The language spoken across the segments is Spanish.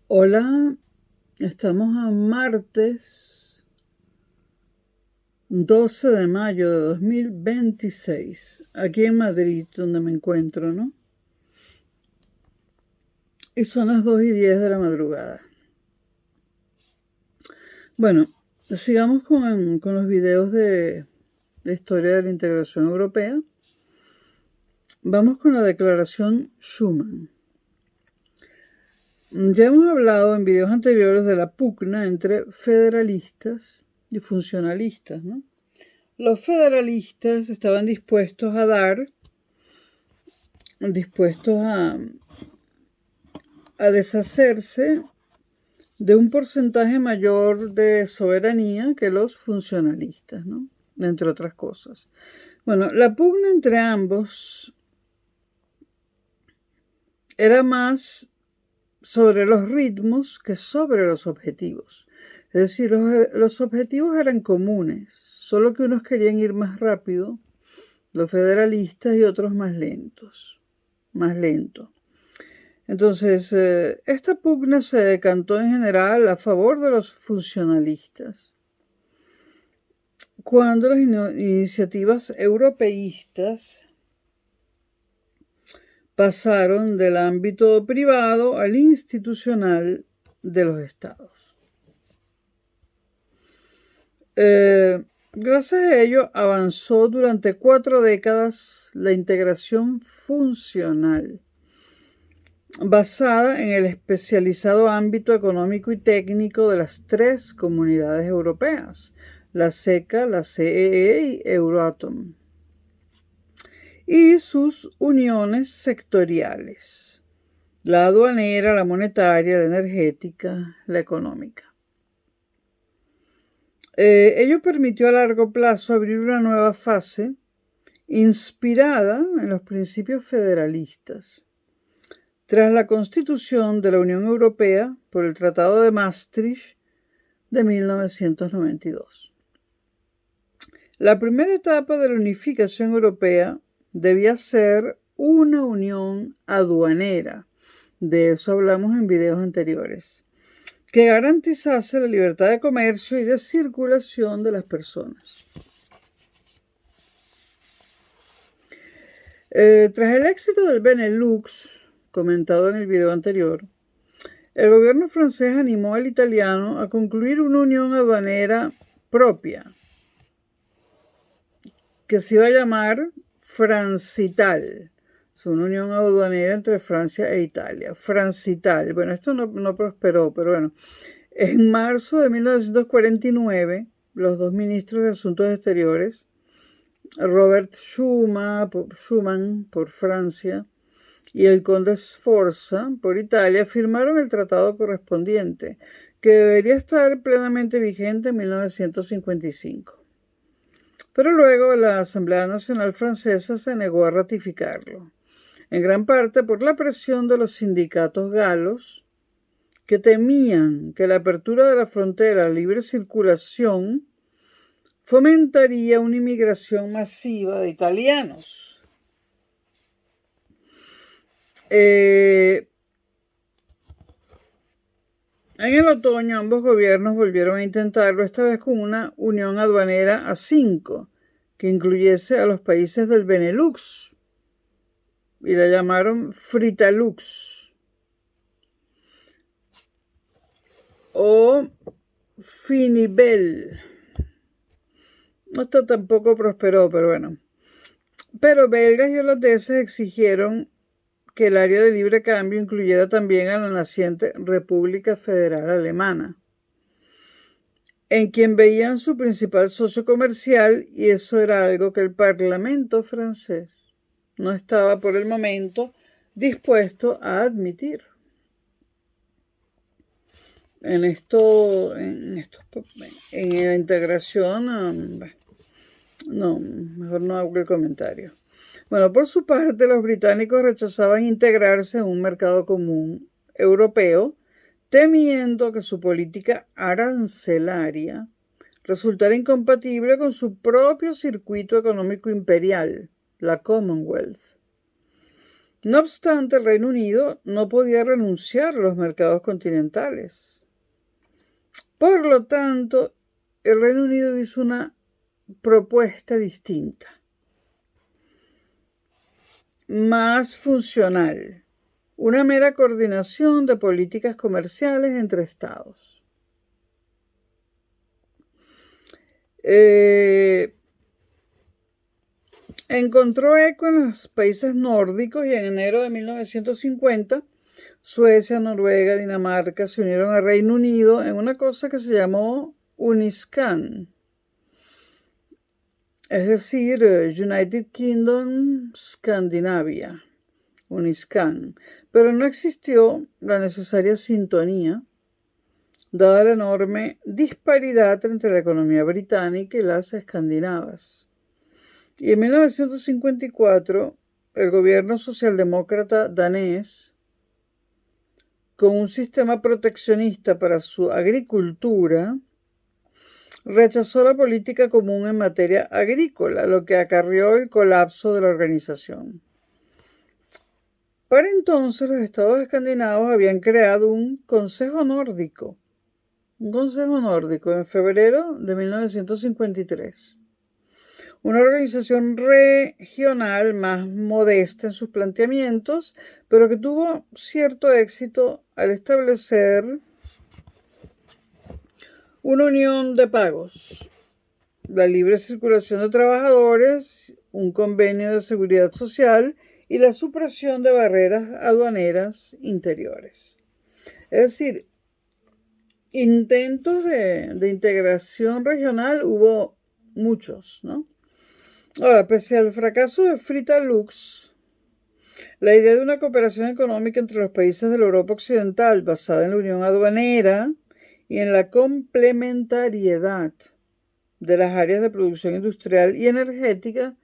Hola, estamos a martes 12 de mayo de 2026, aquí en Madrid, donde me encuentro, ¿no? Y son las 2:10 de la madrugada. Bueno, sigamos con los videos de historia de la integración europea. Vamos con la declaración Schuman. Ya hemos hablado en videos anteriores de la pugna entre federalistas y funcionalistas, ¿no? Los federalistas estaban dispuestos a deshacerse de un porcentaje mayor de soberanía que los funcionalistas, ¿no? Entre otras cosas. Bueno, la pugna entre ambos era más sobre los ritmos que sobre los objetivos. Es decir, los objetivos eran comunes, solo que unos querían ir más rápido, los federalistas, y otros más lento. Entonces, esta pugna se decantó en general a favor de los funcionalistas, cuando las iniciativas europeístas pasaron del ámbito privado al institucional de los estados. Gracias a ello avanzó durante 4 décadas la integración funcional, basada en el especializado ámbito económico y técnico de las 3 comunidades europeas, la CECA, la CEE y Euratom, y sus uniones sectoriales, la aduanera, la monetaria, la energética, la económica. Ello permitió a largo plazo abrir una nueva fase inspirada en los principios federalistas. Tras la constitución de la Unión Europea por el Tratado de Maastricht de 1992. La primera etapa de la unificación europea debía ser una unión aduanera, de eso hablamos en videos anteriores, que garantizase la libertad de comercio y de circulación de las personas. Tras el éxito del Benelux, comentado en el video anterior, el gobierno francés animó al italiano a concluir una unión aduanera propia, que se iba a llamar Francital. Es una unión aduanera entre Francia e Italia. Francital. Bueno, esto no prosperó, pero bueno. En marzo de 1949, los 2 ministros de Asuntos Exteriores, Robert Schuman por Francia y el conde Sforza por Italia, firmaron el tratado correspondiente, que debería estar plenamente vigente en 1955. Pero luego la Asamblea Nacional Francesa se negó a ratificarlo, en gran parte por la presión de los sindicatos galos, que temían que la apertura de la frontera a libre circulación fomentaría una inmigración masiva de italianos. En el otoño ambos gobiernos volvieron a intentarlo, esta vez con una unión aduanera a 5, que incluyese a los países del Benelux, y la llamaron Fritalux o Finibel. Esto tampoco prosperó, pero bueno. Pero belgas y holandeses exigieron que el área de libre cambio incluyera también a la naciente República Federal Alemana, en quien veían su principal socio comercial, y eso era algo que el Parlamento francés no estaba por el momento dispuesto a admitir. En la integración, no, mejor no hago el comentario. Bueno, por su parte, los británicos rechazaban integrarse en un mercado común europeo, temiendo que su política arancelaria resultara incompatible con su propio circuito económico imperial, la Commonwealth. No obstante, el Reino Unido no podía renunciar a los mercados continentales. Por lo tanto, el Reino Unido hizo una propuesta distinta, más funcional, una mera coordinación de políticas comerciales entre estados. Encontró eco en los países nórdicos y en enero de 1950 Suecia, Noruega, Dinamarca se unieron al Reino Unido en una cosa que se llamó Uniscan, es decir, United Kingdom Scandinavia, Uniscan, pero no existió la necesaria sintonía, dada la enorme disparidad entre la economía británica y las escandinavas. Y en 1954, el gobierno socialdemócrata danés, con un sistema proteccionista para su agricultura, rechazó la política común en materia agrícola, lo que acarreó el colapso de la organización. Para entonces, los estados escandinavos habían creado un consejo nórdico en febrero de 1953. Una organización regional más modesta en sus planteamientos, pero que tuvo cierto éxito al establecer una unión de pagos, la libre circulación de trabajadores, un convenio de seguridad social y la supresión de barreras aduaneras interiores. Es decir, intentos de integración regional hubo muchos, ¿no? Ahora, pese al fracaso de Fritalux, la idea de una cooperación económica entre los países de la Europa Occidental basada en la unión aduanera y en la complementariedad de las áreas de producción industrial y energética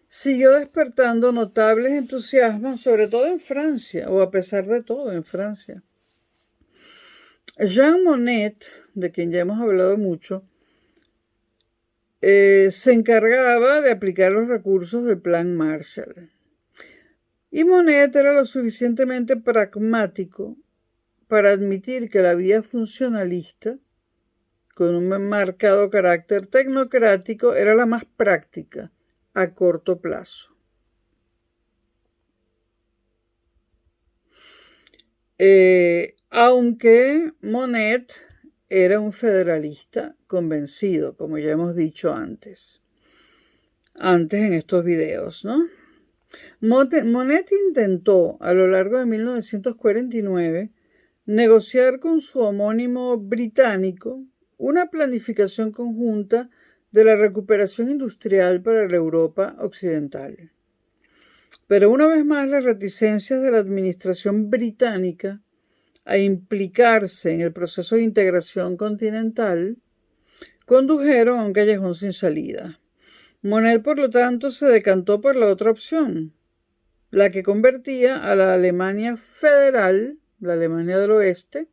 siguió despertando notables entusiasmos, sobre todo en Francia, o a pesar de todo en Francia. Jean Monnet, de quien ya hemos hablado mucho, se encargaba de aplicar los recursos del Plan Marshall. Y Monnet era lo suficientemente pragmático para admitir que la vía funcionalista, con un marcado carácter tecnocrático, era la más práctica a corto plazo. Aunque Monnet era un federalista convencido, como ya hemos dicho antes en estos videos, ¿no? Monnet intentó a lo largo de 1949 negociar con su homónimo británico una planificación conjunta de la recuperación industrial para la Europa occidental. Pero una vez más las reticencias de la administración británica a implicarse en el proceso de integración continental condujeron a un callejón sin salida. Monnet, por lo tanto, se decantó por la otra opción, la que convertía a la Alemania federal, la Alemania del Oeste,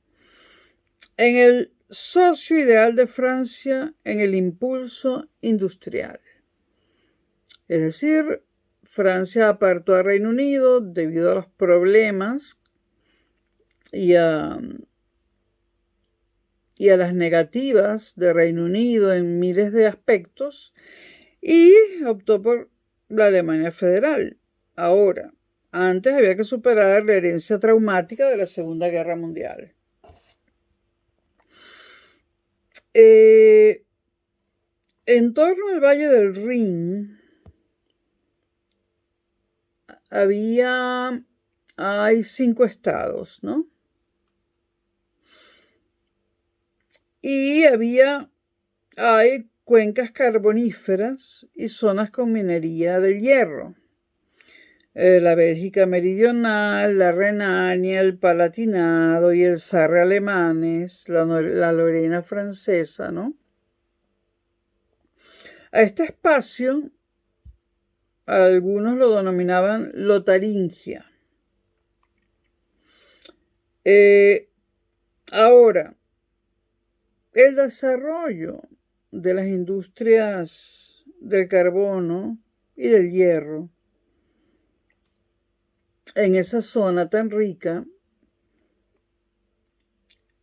en el socio ideal de Francia en el impulso industrial. Es decir, Francia apartó al Reino Unido debido a los problemas y a las negativas de Reino Unido en miles de aspectos, y optó por la Alemania federal. Ahora, antes había que superar la herencia traumática de la Segunda Guerra Mundial. En torno al Valle del Rin hay 5 estados, ¿no? Y hay cuencas carboníferas y zonas con minería del hierro. La Bélgica meridional, la Renania, el Palatinado y el Sarre alemanes, la Lorena francesa, ¿no? A este espacio algunos lo denominaban Lotaringia. Ahora, el desarrollo de las industrias del carbono y del hierro en esa zona tan rica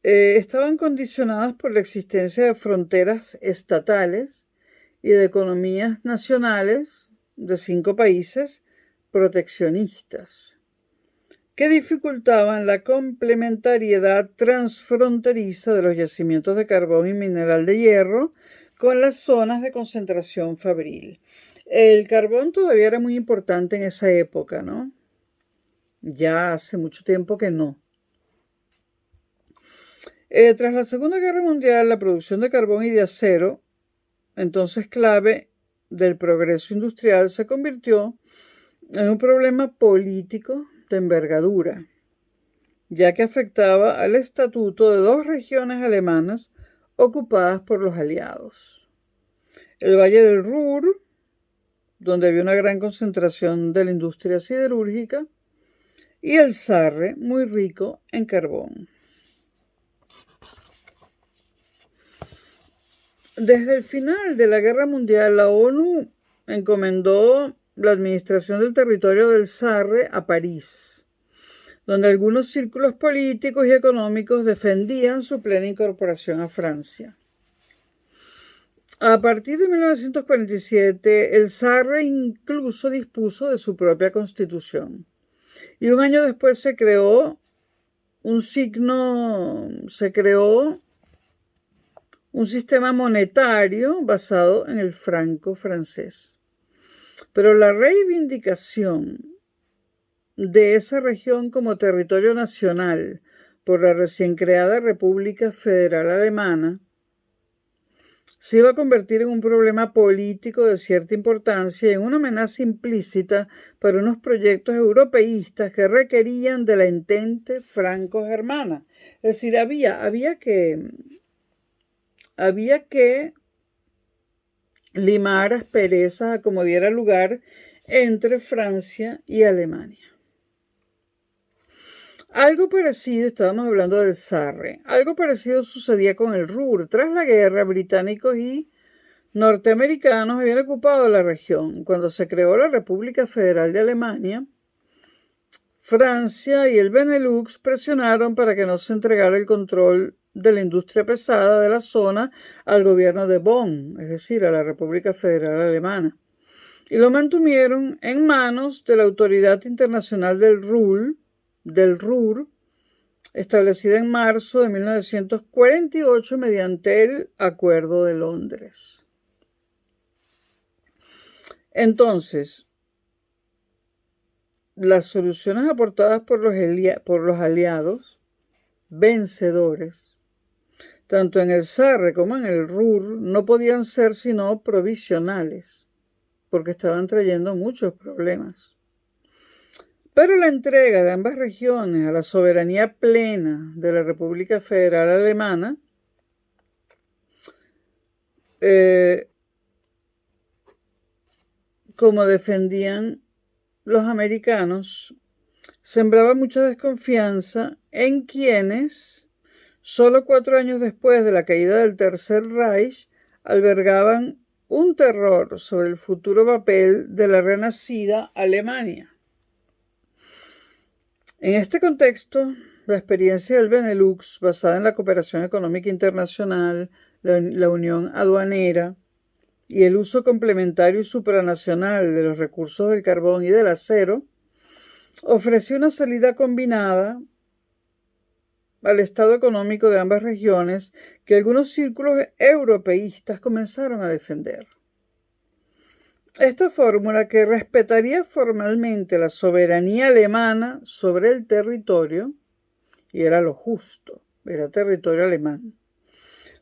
estaban condicionadas por la existencia de fronteras estatales y de economías nacionales de 5 países proteccionistas, que dificultaban la complementariedad transfronteriza de los yacimientos de carbón y mineral de hierro con las zonas de concentración fabril. El carbón todavía era muy importante en esa época, ¿no? Ya hace mucho tiempo que no. Tras la Segunda Guerra Mundial, la producción de carbón y de acero, entonces clave del progreso industrial, se convirtió en un problema político de envergadura, ya que afectaba al estatuto de 2 regiones alemanas ocupadas por los aliados. El Valle del Ruhr, donde había una gran concentración de la industria siderúrgica, y el Sarre, muy rico en carbón. Desde el final de la Guerra Mundial, la ONU encomendó la administración del territorio del Sarre a París, donde algunos círculos políticos y económicos defendían su plena incorporación a Francia. A partir de 1947, el Sarre incluso dispuso de su propia constitución. Y un año después se creó un sistema monetario basado en el franco francés. Pero la reivindicación de esa región como territorio nacional por la recién creada República Federal Alemana se iba a convertir en un problema político de cierta importancia y en una amenaza implícita para unos proyectos europeístas que requerían de la entente franco-germana. Es decir, había que limar asperezas a como diera lugar entre Francia y Alemania. Algo parecido, estábamos hablando del Sarre, algo parecido sucedía con el Ruhr. Tras la guerra, británicos y norteamericanos habían ocupado la región. Cuando se creó la República Federal de Alemania, Francia y el Benelux presionaron para que no se entregara el control de la industria pesada de la zona al gobierno de Bonn, es decir, a la República Federal Alemana, y lo mantuvieron en manos de la Autoridad Internacional del Ruhr, establecida en marzo de 1948 mediante el Acuerdo de Londres. Entonces, las soluciones aportadas por los aliados vencedores, tanto en el Sarre como en el Ruhr, no podían ser sino provisionales, porque estaban trayendo muchos problemas. Pero la entrega de ambas regiones a la soberanía plena de la República Federal Alemana como defendían los americanos, sembraba mucha desconfianza en quienes, solo 4 años después de la caída del Tercer Reich, albergaban un terror sobre el futuro papel de la renacida Alemania. En este contexto, la experiencia del Benelux, basada en la cooperación económica internacional, la unión aduanera y el uso complementario y supranacional de los recursos del carbón y del acero, ofreció una salida combinada al estado económico de ambas regiones que algunos círculos europeístas comenzaron a defender. Esta fórmula, que respetaría formalmente la soberanía alemana sobre el territorio, y era lo justo, era territorio alemán,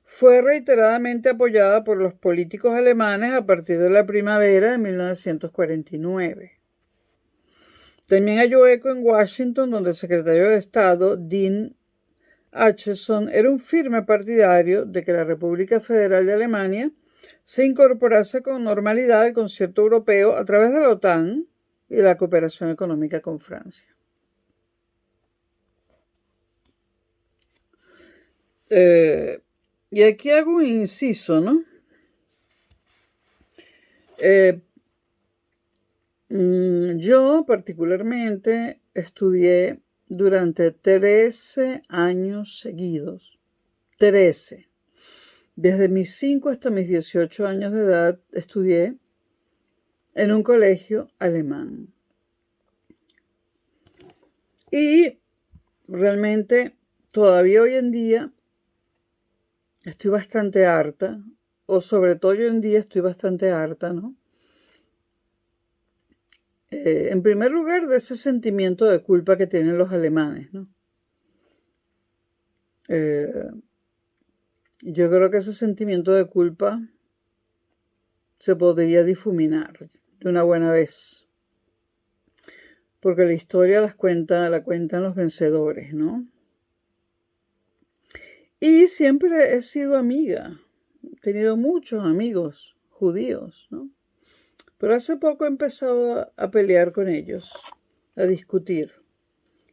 fue reiteradamente apoyada por los políticos alemanes a partir de la primavera de 1949. También halló eco en Washington, donde el secretario de Estado, Dean Acheson, era un firme partidario de que la República Federal de Alemania se incorporase con normalidad al concierto europeo a través de la OTAN y de la cooperación económica con Francia. Y aquí hago un inciso, ¿no? Yo particularmente estudié durante 13 años seguidos. 13. Desde mis 5 hasta mis 18 años de edad estudié en un colegio alemán. Y realmente todavía hoy en día estoy bastante harta, o sobre todo hoy en día estoy bastante harta, ¿no? En primer lugar, de ese sentimiento de culpa que tienen los alemanes, ¿no? Yo creo que ese sentimiento de culpa se podría difuminar de una buena vez, porque la historia la cuentan los vencedores, ¿no? Y siempre he sido amiga, he tenido muchos amigos judíos, ¿no? Pero hace poco he empezado a pelear con ellos, a discutir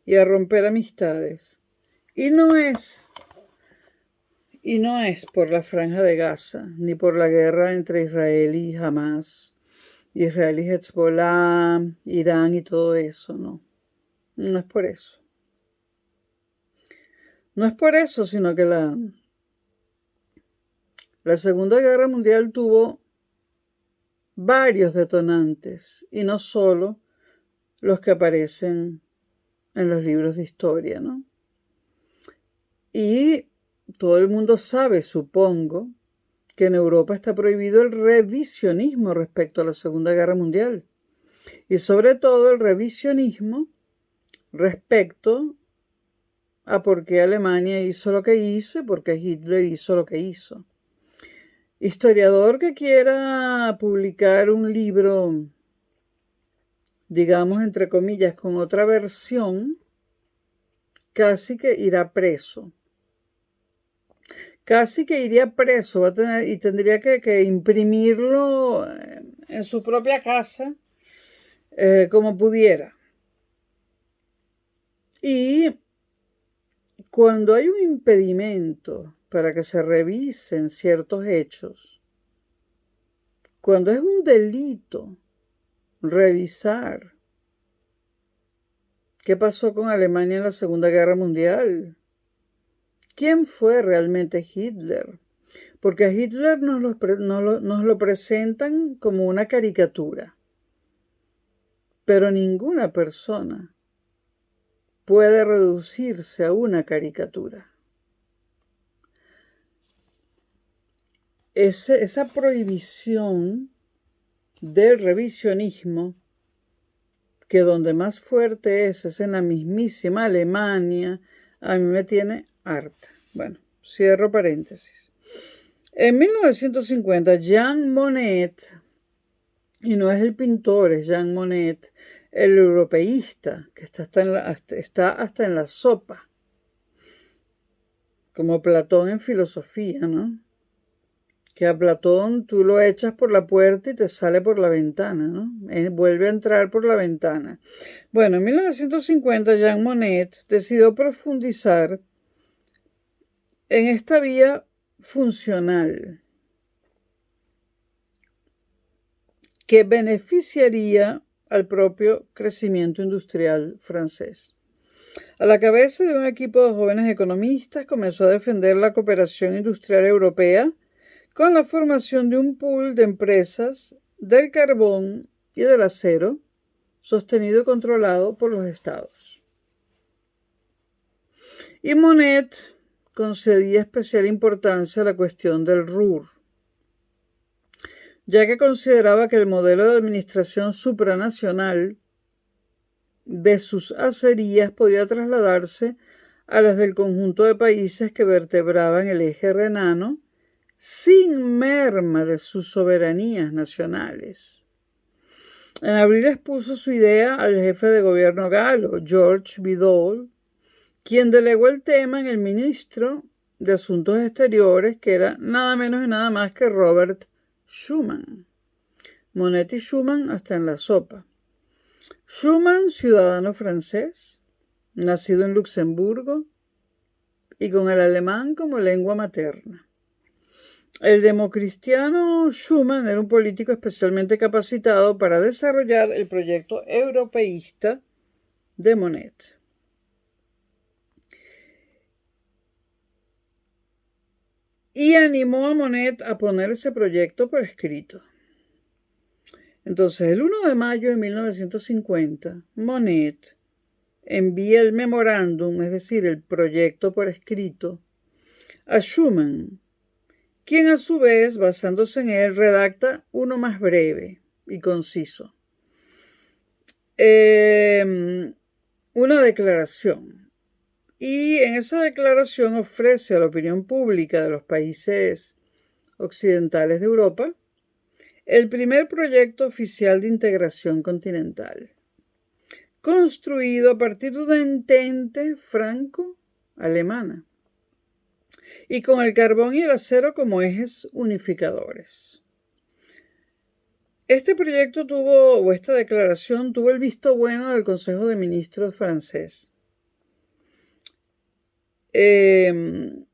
y a romper amistades. Y no es por la Franja de Gaza, ni por la guerra entre Israel y Hamas, Israel y Hezbollah, Irán y todo eso, no. No es por eso. No es por eso, sino que la Segunda Guerra Mundial tuvo varios detonantes, y no solo los que aparecen en los libros de historia, ¿no? Y todo el mundo sabe, supongo, que en Europa está prohibido el revisionismo respecto a la Segunda Guerra Mundial. Y sobre todo el revisionismo respecto a por qué Alemania hizo lo que hizo y por qué Hitler hizo lo que hizo. Historiador que quiera publicar un libro, digamos, entre comillas, con otra versión, casi que irá preso. Casi que iría preso, y tendría que imprimirlo en su propia casa, como pudiera. Y cuando hay un impedimento para que se revisen ciertos hechos, cuando es un delito revisar qué pasó con Alemania en la Segunda Guerra Mundial, ¿quién fue realmente Hitler? Porque a Hitler nos lo presentan como una caricatura, pero ninguna persona puede reducirse a una caricatura. Esa prohibición del revisionismo, que donde más fuerte es en la mismísima Alemania, a mí me tiene harta. Bueno, cierro paréntesis. En 1950, Jean Monnet, y no es el pintor, es Jean Monnet, el europeísta, que está hasta en la sopa, como Platón en filosofía, ¿no? Que a Platón tú lo echas por la puerta y te sale por la ventana, ¿no? Vuelve a entrar por la ventana. Bueno, en 1950 Jean Monnet decidió profundizar en esta vía funcional que beneficiaría al propio crecimiento industrial francés. A la cabeza de un equipo de jóvenes economistas comenzó a defender la cooperación industrial europea con la formación de un pool de empresas del carbón y del acero, sostenido y controlado por los estados. Y Monnet concedía especial importancia a la cuestión del Ruhr, ya que consideraba que el modelo de administración supranacional de sus acerías podía trasladarse a las del conjunto de países que vertebraban el eje renano, sin merma de sus soberanías nacionales. En abril expuso su idea al jefe de gobierno galo, Georges Bidault, quien delegó el tema en el ministro de Asuntos Exteriores, que era nada menos y nada más que Robert Schuman. Monnet y Schuman hasta en la sopa. Schuman, ciudadano francés, nacido en Luxemburgo y con el alemán como lengua materna. El democristiano Schuman era un político especialmente capacitado para desarrollar el proyecto europeísta de Monnet. Y animó a Monnet a poner ese proyecto por escrito. Entonces, el 1 de mayo de 1950, Monnet envía el memorándum, es decir, el proyecto por escrito, a Schuman, quien a su vez, basándose en él, redacta uno más breve y conciso. Una declaración. Y en esa declaración ofrece a la opinión pública de los países occidentales de Europa el primer proyecto oficial de integración continental, construido a partir de una entente franco-alemana y con el carbón y el acero como ejes unificadores. Este proyecto esta declaración tuvo el visto bueno del Consejo de Ministros francés, que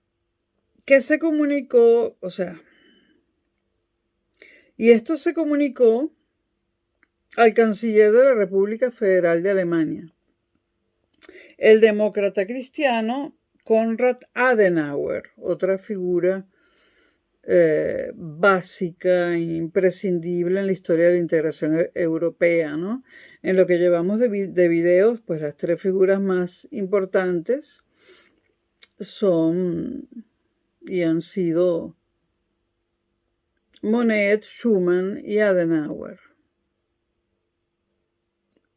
se comunicó, y esto se comunicó al canciller de la República Federal de Alemania, el demócrata cristiano Konrad Adenauer, otra figura básica e imprescindible en la historia de la integración europea, ¿no? En lo que llevamos de videos, pues las tres figuras más importantes son y han sido Monnet, Schuman y Adenauer.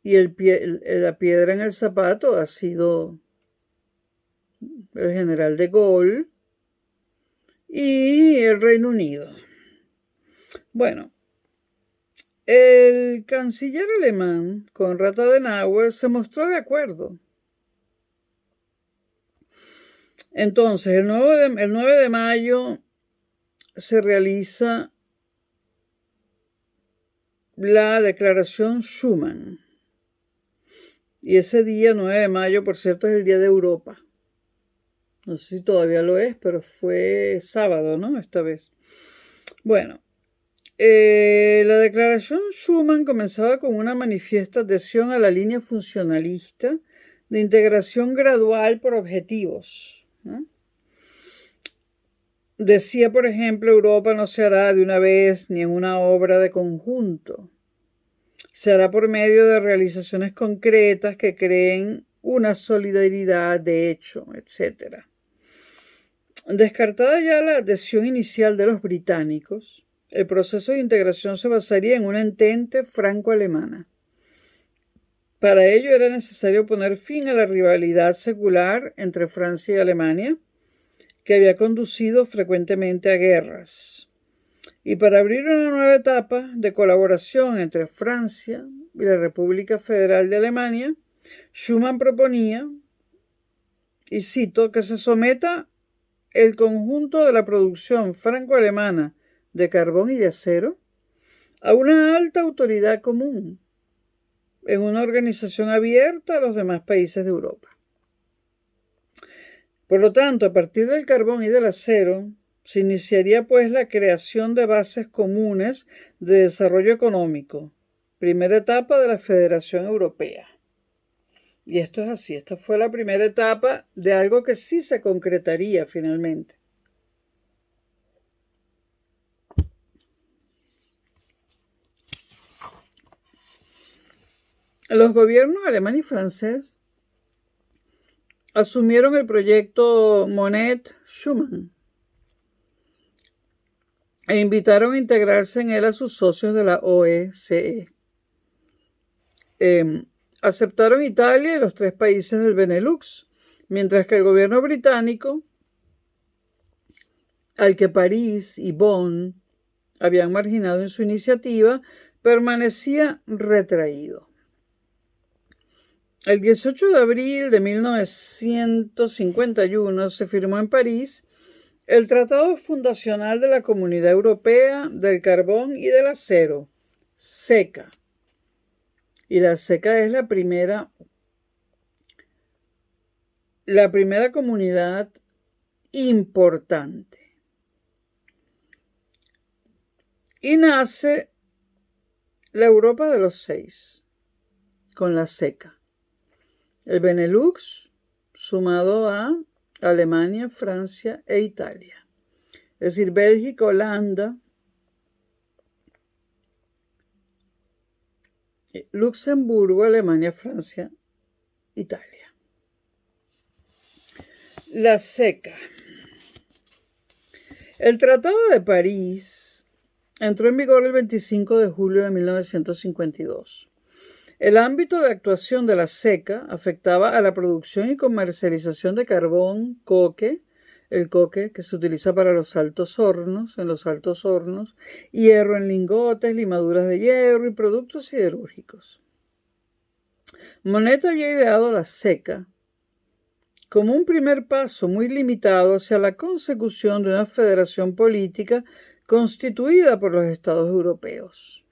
Y la piedra en el zapato ha sido el general de Gaulle y el Reino Unido. Bueno, el canciller alemán, Konrad Adenauer, se mostró de acuerdo. Entonces, el 9 de mayo se realiza la declaración Schuman. Y ese día, 9 de mayo, por cierto, es el Día de Europa. No sé si todavía lo es, pero fue sábado, ¿no? Esta vez. Bueno, la declaración Schuman comenzaba con una manifiesta adhesión a la línea funcionalista de integración gradual por objetivos, ¿no? Decía, por ejemplo, Europa no se hará de una vez ni en una obra de conjunto. Se hará por medio de realizaciones concretas que creen una solidaridad de hecho, etc. Descartada ya la adhesión inicial de los británicos, el proceso de integración se basaría en una entente franco-alemana. Para ello era necesario poner fin a la rivalidad secular entre Francia y Alemania, que había conducido frecuentemente a guerras. Y para abrir una nueva etapa de colaboración entre Francia y la República Federal de Alemania, Schuman proponía, y cito, que se someta el conjunto de la producción franco-alemana de carbón y de acero a una alta autoridad común en una organización abierta a los demás países de Europa. Por lo tanto, a partir del carbón y del acero, se iniciaría pues la creación de bases comunes de desarrollo económico, primera etapa de la Federación Europea. Y esto es así, esta fue la primera etapa de algo que sí se concretaría finalmente. Los gobiernos alemán y francés asumieron el proyecto Monnet-Schuman e invitaron a integrarse en él a sus socios de la OSCE. Aceptaron Italia y los tres países del Benelux, mientras que el gobierno británico, al que París y Bonn habían marginado en su iniciativa, permanecía retraído. El 18 de abril de 1951 se firmó en París el Tratado Fundacional de la Comunidad Europea del Carbón y del Acero, CECA. Y la CECA es la primera comunidad importante. Y nace la Europa de los 6, con la SECA. El Benelux, sumado a Alemania, Francia e Italia. Es decir, Bélgica, Holanda, Luxemburgo, Alemania, Francia, Italia. La SECA. El Tratado de París entró en vigor el 25 de julio de 1952. El ámbito de actuación de la SECA afectaba a la producción y comercialización de carbón, coque, el coque que se utiliza para los altos hornos, hierro en lingotes, limaduras de hierro y productos siderúrgicos. Monet había ideado la SECA como un primer paso muy limitado hacia la consecución de una federación política constituida por los Estados europeos.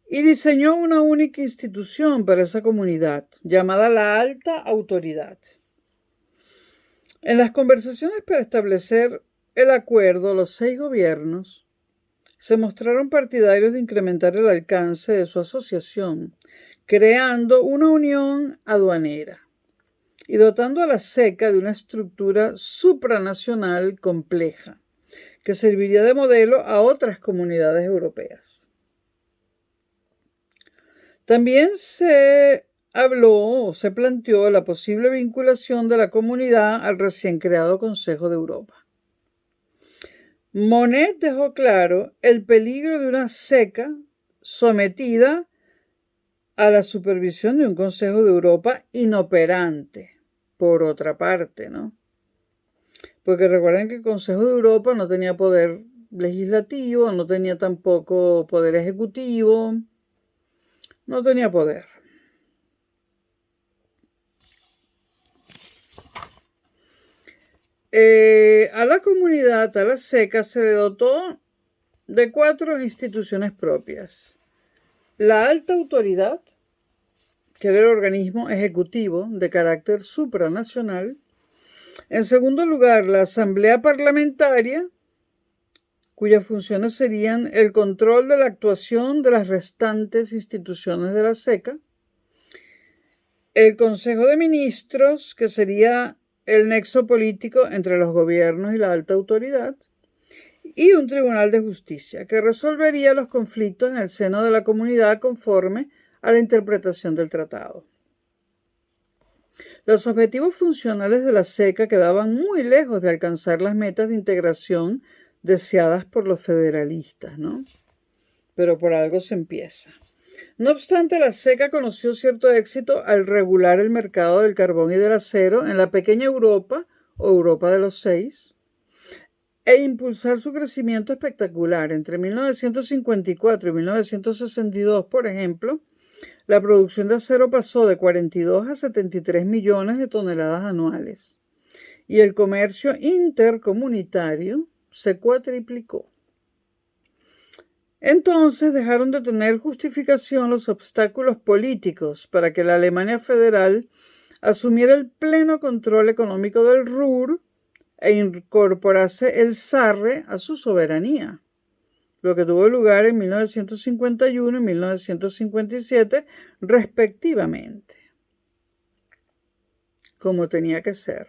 Y diseñó una única institución para esa comunidad, llamada la Alta Autoridad. En las conversaciones para establecer el acuerdo, los 6 gobiernos se mostraron partidarios de incrementar el alcance de su asociación, creando una unión aduanera y dotando a la SECA de una estructura supranacional compleja, que serviría de modelo a otras comunidades europeas. También se planteó la posible vinculación de la comunidad al recién creado Consejo de Europa. Monet dejó claro el peligro de una SECA sometida a la supervisión de un Consejo de Europa inoperante, por otra parte, ¿no? Porque recuerden que el Consejo de Europa no tenía poder legislativo, no tenía tampoco poder ejecutivo, no tenía poder. A la comunidad, a la SECA, se le dotó de 4 instituciones propias. La Alta Autoridad, que era el organismo ejecutivo de carácter supranacional. En segundo lugar, la Asamblea Parlamentaria, cuyas funciones serían el control de la actuación de las restantes instituciones de la SECA. El Consejo de Ministros, que sería el nexo político entre los gobiernos y la alta autoridad, y un Tribunal de Justicia, que resolvería los conflictos en el seno de la comunidad conforme a la interpretación del tratado. Los objetivos funcionales de la SECA quedaban muy lejos de alcanzar las metas de integración deseadas por los federalistas, ¿no? Pero por algo se empieza. No obstante, la SECA conoció cierto éxito al regular el mercado del carbón y del acero en la pequeña Europa, o Europa de los 6, e impulsar su crecimiento espectacular. Entre 1954 y 1962, por ejemplo, la producción de acero pasó de 42 a 73 millones de toneladas anuales y el comercio intercomunitario se cuatriplicó. Entonces dejaron de tener justificación los obstáculos políticos para que la Alemania federal asumiera el pleno control económico del Ruhr e incorporase el Sarre a su soberanía, lo que tuvo lugar en 1951 y 1957 respectivamente, como tenía que ser.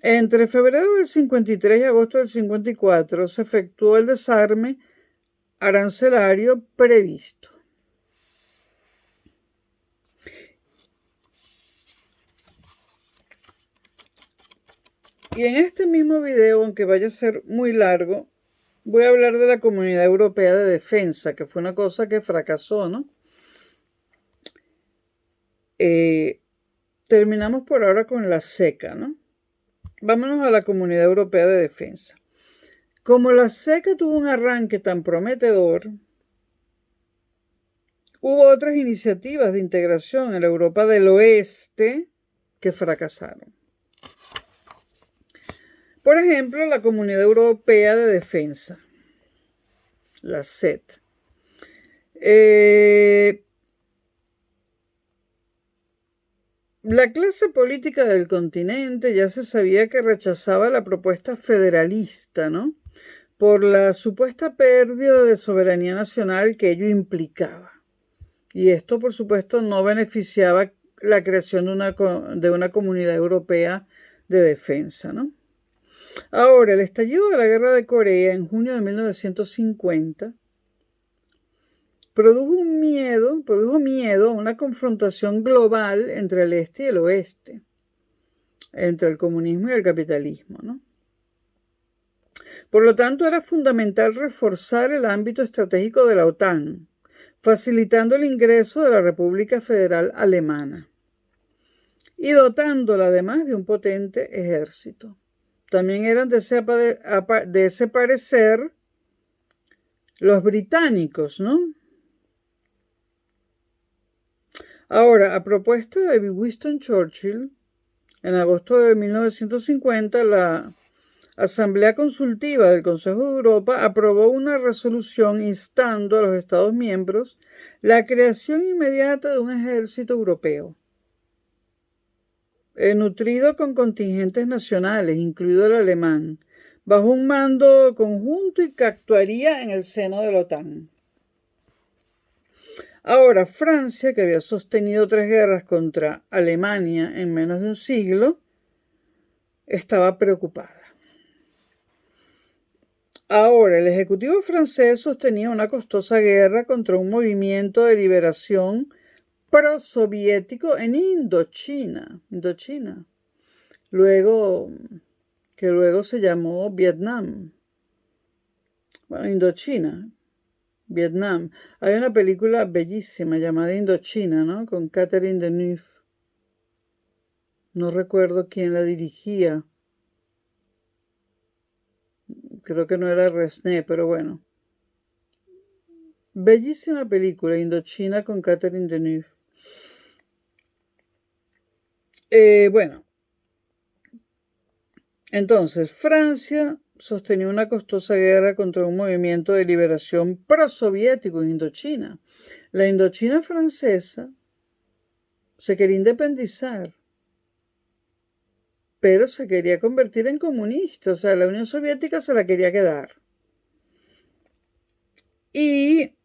Entre febrero del 53 y agosto del 54 se efectuó el desarme arancelario previsto. Y en este mismo video, aunque vaya a ser muy largo, voy a hablar de la Comunidad Europea de Defensa, que fue una cosa que fracasó, ¿no? Terminamos por ahora con la SECA, ¿no? Vámonos a la Comunidad Europea de Defensa. Como la SECA tuvo un arranque tan prometedor, hubo otras iniciativas de integración en la Europa del Oeste que fracasaron. Por ejemplo, la Comunidad Europea de Defensa, la SED. La clase política del continente ya se sabía que rechazaba la propuesta federalista, ¿no? por la supuesta pérdida de soberanía nacional que ello implicaba. Y esto, por supuesto, no beneficiaba la creación de una comunidad europea de defensa, ¿no? Ahora, el estallido de la Guerra de Corea en junio de 1950 produjo miedo a una confrontación global entre el este y el oeste, entre el comunismo y el capitalismo, ¿no? Por lo tanto, era fundamental reforzar el ámbito estratégico de la OTAN, facilitando el ingreso de la República Federal Alemana y dotándola además de un potente ejército. También eran de ese parecer los británicos, ¿no? Ahora, a propuesta de Winston Churchill, en agosto de 1950, la Asamblea Consultiva del Consejo de Europa aprobó una resolución instando a los Estados miembros la creación inmediata de un ejército europeo, nutrido con contingentes nacionales, incluido el alemán, bajo un mando conjunto y que actuaría en el seno de la OTAN. Ahora, Francia, que había sostenido 3 guerras contra Alemania en menos de un siglo, estaba preocupada. Ahora, el ejecutivo francés sostenía una costosa guerra contra un movimiento de liberación prosoviético en Indochina, que luego se llamó Vietnam. Bueno, Indochina, Vietnam. Hay una película bellísima llamada Indochina, ¿no? Con Catherine Deneuve. No recuerdo quién la dirigía. Creo que no era Resné, pero bueno. Bellísima película, Indochina con Catherine Deneuve. Bueno. Entonces, Francia sostenía una costosa guerra contra un movimiento de liberación prosoviético en Indochina. La Indochina francesa se quería independizar, pero se quería convertir en comunista, o sea, la Unión Soviética se la quería quedar. Y,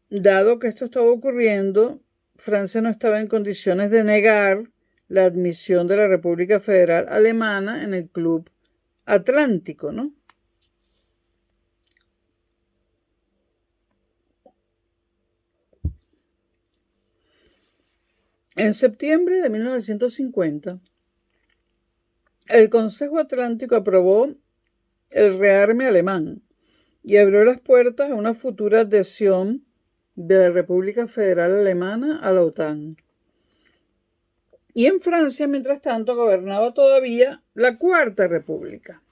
dado que esto estaba ocurriendo, Francia no estaba en condiciones de negar la admisión de la República Federal Alemana en el Club Atlántico, ¿no? En septiembre de 1950, el Consejo Atlántico aprobó el rearme alemán y abrió las puertas a una futura adhesión de la República Federal Alemana a la OTAN. Y en Francia, mientras tanto, gobernaba todavía la Cuarta República,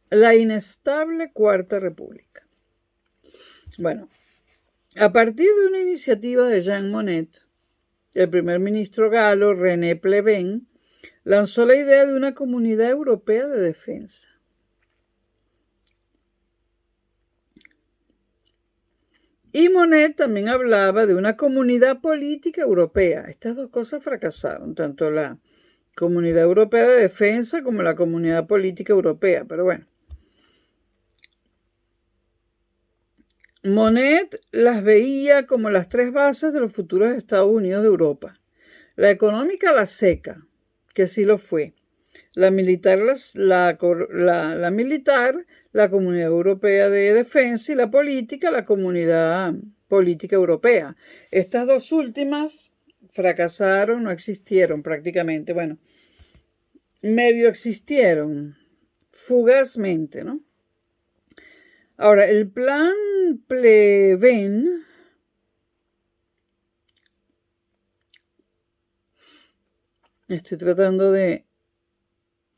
la inestable Cuarta República. Bueno, a partir de una iniciativa de Jean Monnet, el primer ministro galo René Pleven lanzó la idea de una comunidad europea de defensa. Y Monnet también hablaba de una comunidad política europea. Estas dos cosas fracasaron, tanto la Comunidad Europea de Defensa como la Comunidad Política Europea. Pero bueno, Monnet las veía como las 3 bases de los futuros Estados Unidos de Europa. La económica, la SECA, que sí lo fue. La militar, la Comunidad Europea de Defensa, y la política, la Comunidad Política Europea. Estas dos últimas fracasaron, no existieron prácticamente. Bueno, medio existieron, fugazmente, ¿no? Ahora, el plan Pleven estoy tratando de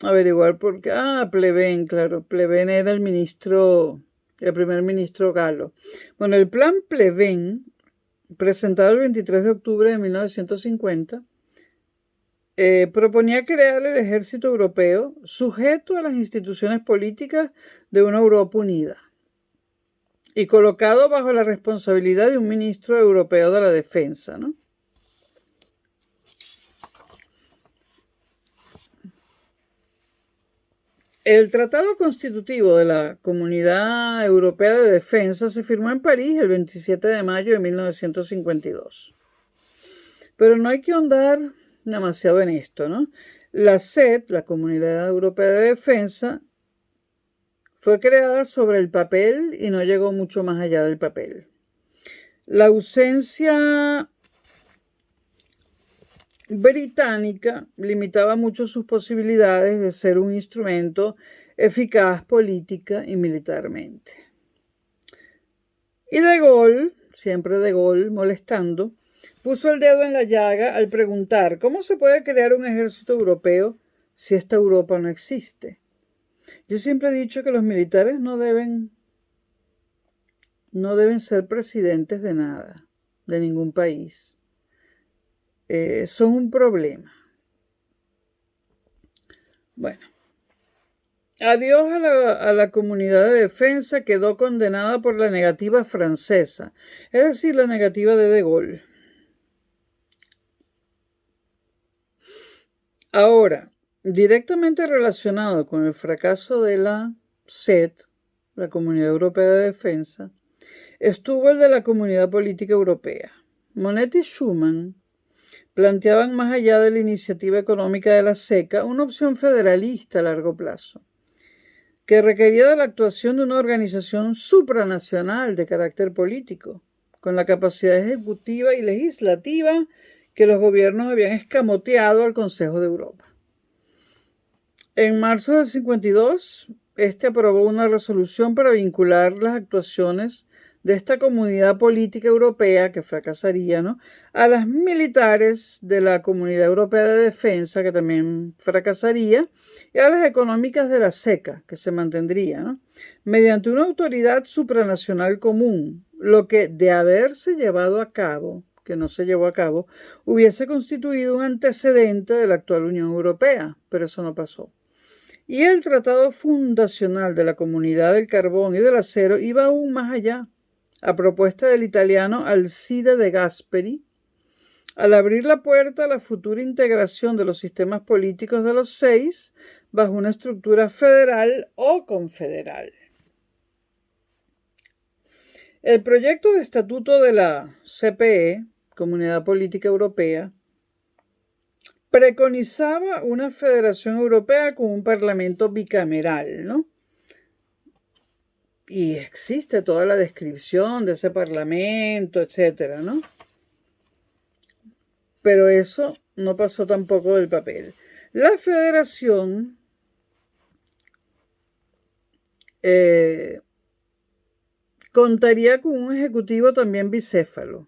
averiguar por qué. Pleven, claro. Pleven era el primer ministro galo. Bueno, el plan Pleven, presentado el 23 de octubre de 1950, proponía crear el ejército europeo sujeto a las instituciones políticas de una Europa unida y colocado bajo la responsabilidad de un ministro europeo de la defensa, ¿no? El Tratado Constitutivo de la Comunidad Europea de Defensa se firmó en París el 27 de mayo de 1952. Pero no hay que ahondar demasiado en esto, ¿no? La CED, la Comunidad Europea de Defensa, fue creada sobre el papel y no llegó mucho más allá del papel. La ausencia británica limitaba mucho sus posibilidades de ser un instrumento eficaz política y militarmente. Y De Gaulle, siempre De Gaulle molestando, puso el dedo en la llaga al preguntar ¿cómo se puede crear un ejército europeo si esta Europa no existe? Yo siempre he dicho que los militares no deben ser presidentes de nada, de ningún país. Son un problema. Bueno, adiós a la comunidad de defensa, quedó condenada por la negativa francesa, es decir, la negativa de Gaulle. Ahora, directamente relacionado con el fracaso de la CED, la Comunidad Europea de Defensa, estuvo el de la Comunidad Política Europea. Monnet y Schuman planteaban más allá de la iniciativa económica de la CECA una opción federalista a largo plazo, que requería de la actuación de una organización supranacional de carácter político, con la capacidad ejecutiva y legislativa que los gobiernos habían escamoteado al Consejo de Europa. En marzo del 52, aprobó una resolución para vincular las actuaciones de esta comunidad política europea, que fracasaría, ¿no?, a las militares de la Comunidad Europea de Defensa, que también fracasaría, y a las económicas de la CECA, que se mantendría, ¿no?, mediante una autoridad supranacional común, lo que, de haberse llevado a cabo, que no se llevó a cabo, hubiese constituido un antecedente de la actual Unión Europea, pero eso no pasó. Y el tratado fundacional de la Comunidad del Carbón y del Acero iba aún más allá, a propuesta del italiano Alcide De Gasperi, al abrir la puerta a la futura integración de los sistemas políticos de los 6 bajo una estructura federal o confederal. El proyecto de estatuto de la CPE, Comunidad Política Europea, preconizaba una federación europea con un parlamento bicameral, ¿no? Y existe toda la descripción de ese parlamento, etcétera, ¿no? Pero eso no pasó tampoco del papel. La federación contaría con un ejecutivo también bicéfalo.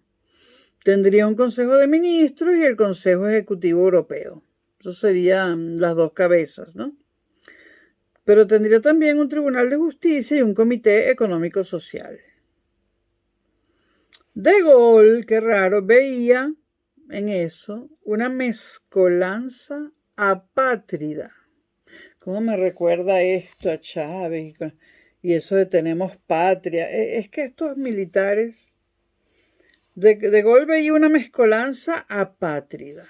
Tendría un Consejo de Ministros y el Consejo Ejecutivo Europeo. Eso serían las dos cabezas, ¿no? Pero tendría también un Tribunal de Justicia y un Comité Económico-Social. De Gaulle, qué raro, veía en eso una mezcolanza apátrida. ¿Cómo me recuerda esto a Chávez y eso de tenemos patria? Es que estos militares, de Gaulle veía una mezcolanza apátrida.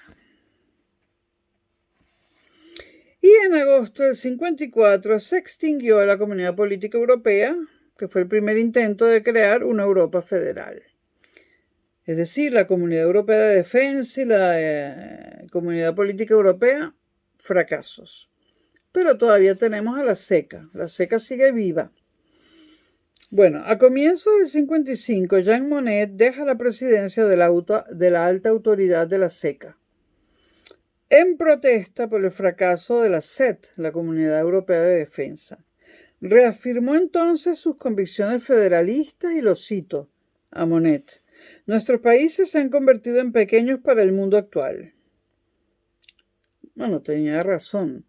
Y en agosto del 54 se extinguió la Comunidad Política Europea, que fue el primer intento de crear una Europa federal. Es decir, la Comunidad Europea de Defensa y la Comunidad Política Europea, fracasos. Pero todavía tenemos a la CECA. La CECA sigue viva. Bueno, a comienzos del 55, Jean Monnet deja la presidencia de la alta autoridad de la CECA, en protesta por el fracaso de la CED, la Comunidad Europea de Defensa. Reafirmó entonces sus convicciones federalistas y lo cito a Monnet: nuestros países se han convertido en pequeños para el mundo actual. Bueno, tenía razón.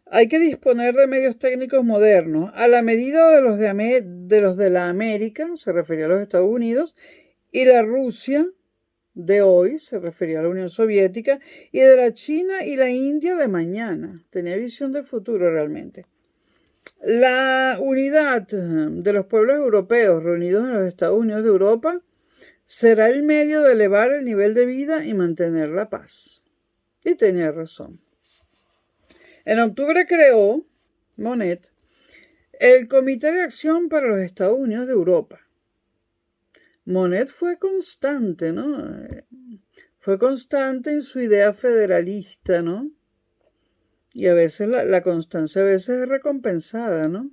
Hay que disponer de medios técnicos modernos a la medida de los de la América, se refería a los Estados Unidos, y la Rusia de hoy, se refería a la Unión Soviética, y de la China y la India de mañana. Tenía visión de futuro realmente. La unidad de los pueblos europeos reunidos en los Estados Unidos de Europa será el medio de elevar el nivel de vida y mantener la paz. Y tenía razón. En octubre creó Monet, el Comité de Acción para los Estados Unidos de Europa. Monet fue constante, ¿no? Fue constante en su idea federalista, ¿no? Y a veces la constancia a veces es recompensada, ¿no?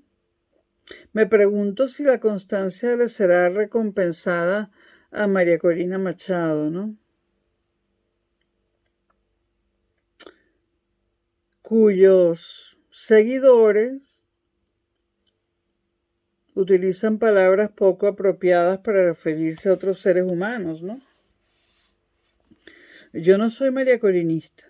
Me pregunto si la constancia le será recompensada a María Corina Machado, ¿no? Cuyos seguidores utilizan palabras poco apropiadas para referirse a otros seres humanos, ¿no? Yo no soy María Corinista.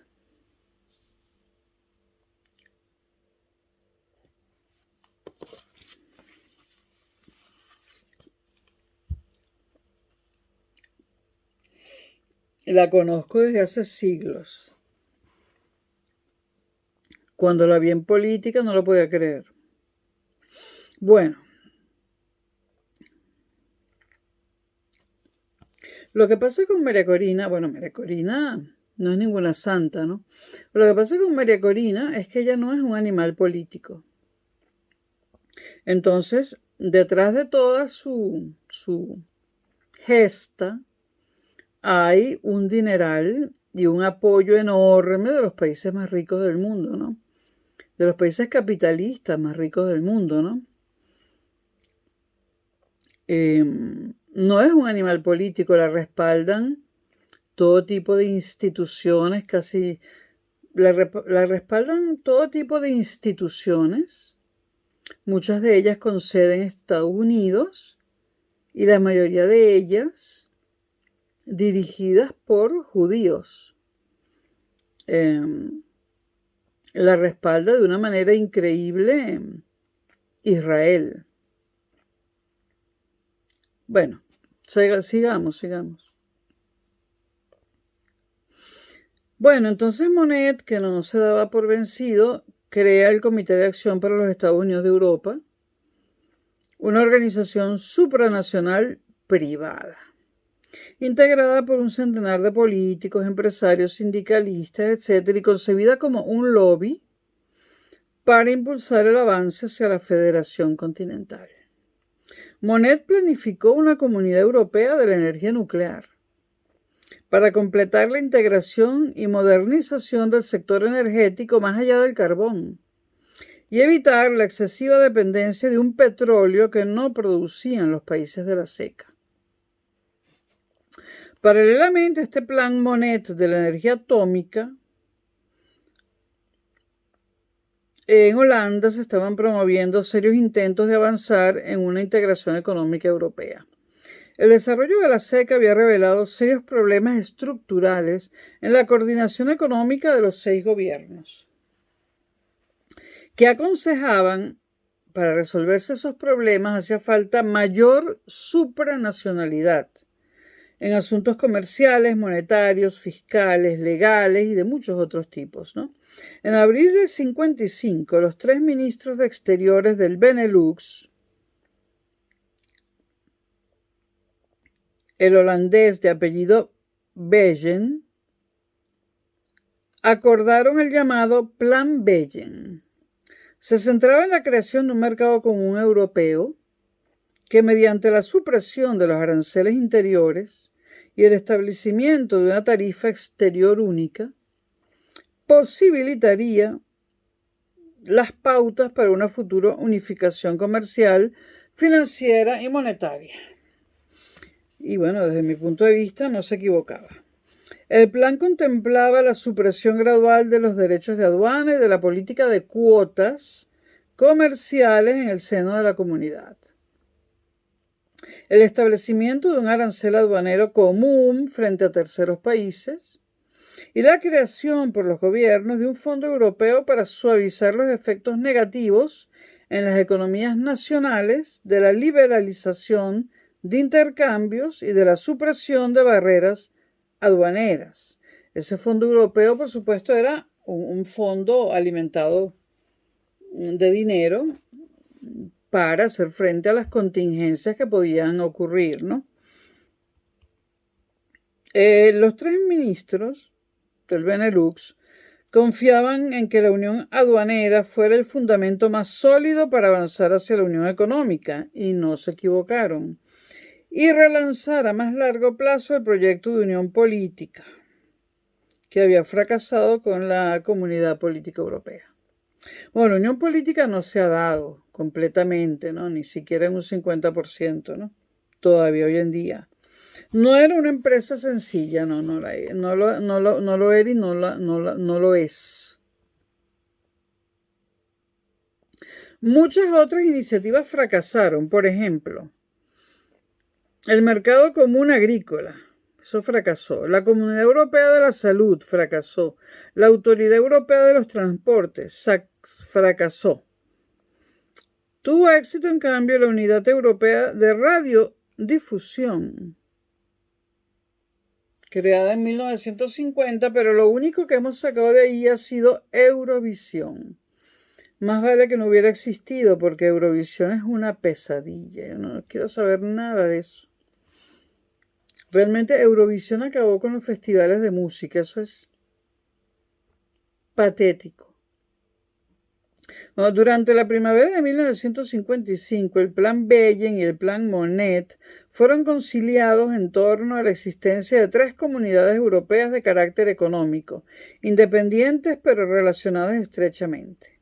La conozco desde hace siglos. Cuando la vi en política no lo podía creer. Bueno, lo que pasa con María Corina, bueno, María Corina no es ninguna santa, ¿no? Lo que pasa con María Corina es que ella no es un animal político. Entonces, detrás de toda su gesta hay un dineral y un apoyo enorme de los países más ricos del mundo, ¿no? De los países capitalistas más ricos del mundo, ¿no? No es un animal político, la respaldan todo tipo de instituciones, la respaldan todo tipo de instituciones, muchas de ellas con sede en Estados Unidos y la mayoría de ellas dirigidas por judíos. La respalda de una manera increíble Israel. Bueno, sigamos. Bueno, entonces Monet, que no se daba por vencido, crea el Comité de Acción para los Estados Unidos de Europa, una organización supranacional privada, integrada por un centenar de políticos, empresarios, sindicalistas, etc., y concebida como un lobby para impulsar el avance hacia la Federación Continental. Monet planificó una comunidad europea de la energía nuclear para completar la integración y modernización del sector energético más allá del carbón y evitar la excesiva dependencia de un petróleo que no producían los países de la CECA. Paralelamente a este plan Monet de la energía atómica, en Holanda se estaban promoviendo serios intentos de avanzar en una integración económica europea. El desarrollo de la CECA había revelado serios problemas estructurales en la coordinación económica de los 6 gobiernos, que aconsejaban, para resolverse esos problemas, hacía falta mayor supranacionalidad en asuntos comerciales, monetarios, fiscales, legales y de muchos otros tipos, ¿no? En abril del 55, los 3 ministros de Exteriores del Benelux, el holandés de apellido Beyen, acordaron el llamado Plan Beyen. Se centraba en la creación de un mercado común europeo que, mediante la supresión de los aranceles interiores y el establecimiento de una tarifa exterior única, posibilitaría las pautas para una futura unificación comercial, financiera y monetaria. Y bueno, desde mi punto de vista no se equivocaba. El plan contemplaba la supresión gradual de los derechos de aduana y de la política de cuotas comerciales en el seno de la comunidad. El establecimiento de un arancel aduanero común frente a terceros países y la creación por los gobiernos de un fondo europeo para suavizar los efectos negativos en las economías nacionales de la liberalización de intercambios y de la supresión de barreras aduaneras. Ese fondo europeo, por supuesto, era un fondo alimentado de dinero para hacer frente a las contingencias que podían ocurrir, ¿no? Los 3 ministros del Benelux Confiaban en que la unión aduanera fuera el fundamento más sólido para avanzar hacia la unión económica, y no se equivocaron, y relanzar a más largo plazo el proyecto de unión política, que había fracasado con la Comunidad Política Europea. Bueno, la unión política no se ha dado completamente, ¿no? Ni siquiera en un 50%, ¿no? Todavía hoy en día. No era una empresa sencilla, no lo era y no lo es. Muchas otras iniciativas fracasaron. Por ejemplo, el mercado común agrícola, eso fracasó. La Comunidad Europea de la Salud fracasó. La Autoridad Europea de los Transportes fracasó. Tuvo éxito, en cambio, la Unidad Europea de Radiodifusión, creada en 1950, pero lo único que hemos sacado de ahí ha sido Eurovisión. Más vale que no hubiera existido, porque Eurovisión es una pesadilla. Yo no quiero saber nada de eso. Realmente Eurovisión acabó con los festivales de música. Eso es patético. Bueno, durante la primavera de 1955, el Plan Bellen y el Plan Monnet fueron conciliados en torno a la existencia de 3 comunidades europeas de carácter económico, independientes pero relacionadas estrechamente.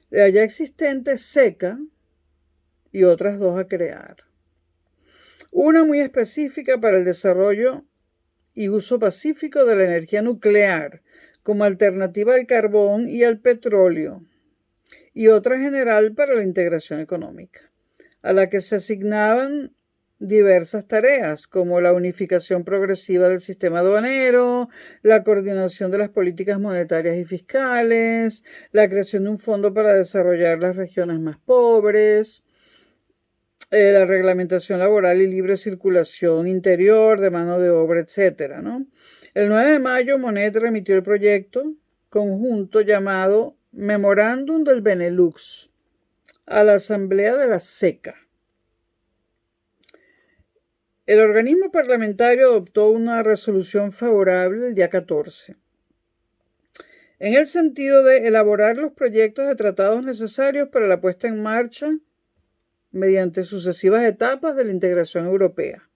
La ya existente SECA y otras 2 a crear. Una muy específica para el desarrollo y uso pacífico de la energía nuclear como alternativa al carbón y al petróleo, y otra general para la integración económica, a la que se asignaban diversas tareas, como la unificación progresiva del sistema aduanero, la coordinación de las políticas monetarias y fiscales, la creación de un fondo para desarrollar las regiones más pobres, la reglamentación laboral y libre circulación interior de mano de obra, etc., ¿no? El 9 de mayo, Monnet remitió el proyecto conjunto llamado Memorándum del Benelux a la Asamblea de la SECA. El organismo parlamentario adoptó una resolución favorable el día 14, en el sentido de elaborar los proyectos de tratados necesarios para la puesta en marcha mediante sucesivas etapas de la integración europea,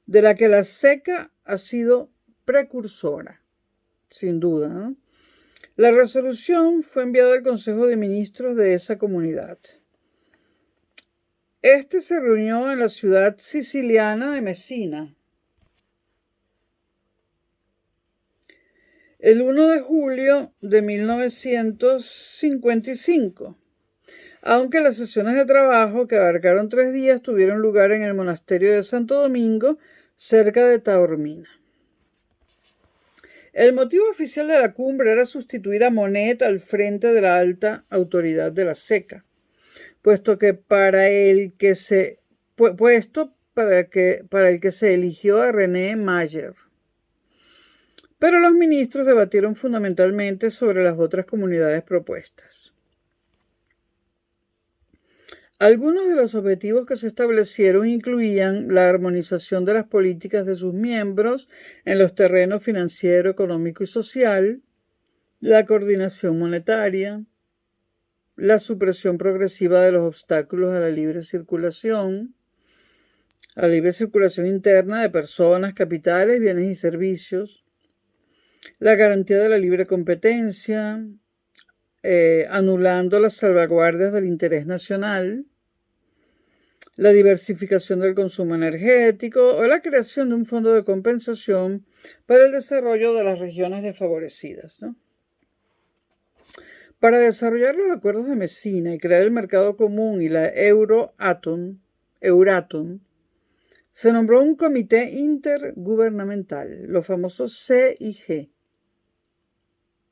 de la que la SECA ha sido precursora, sin duda, ¿no? La resolución fue enviada al Consejo de Ministros de esa comunidad. Este se reunió en la ciudad siciliana de Messina el 1 de julio de 1955, aunque las sesiones de trabajo, que abarcaron 3 días, tuvieron lugar en el monasterio de Santo Domingo, cerca de Taormina. El motivo oficial de la cumbre era sustituir a Monnet al frente de la alta autoridad de la SECA, puesto que para el que se eligió a René Mayer. Pero los ministros debatieron fundamentalmente sobre las otras comunidades propuestas. Algunos de los objetivos que se establecieron incluían la armonización de las políticas de sus miembros en los terrenos financiero, económico y social, la coordinación monetaria, la supresión progresiva de los obstáculos a la libre circulación interna de personas, capitales, bienes y servicios, la garantía de la libre competencia, anulando las salvaguardias del interés nacional, la diversificación del consumo energético o la creación de un fondo de compensación para el desarrollo de las regiones desfavorecidas, ¿no? Para desarrollar los acuerdos de Messina y crear el mercado común y la Euratom, se nombró un comité intergubernamental, los famosos CIG,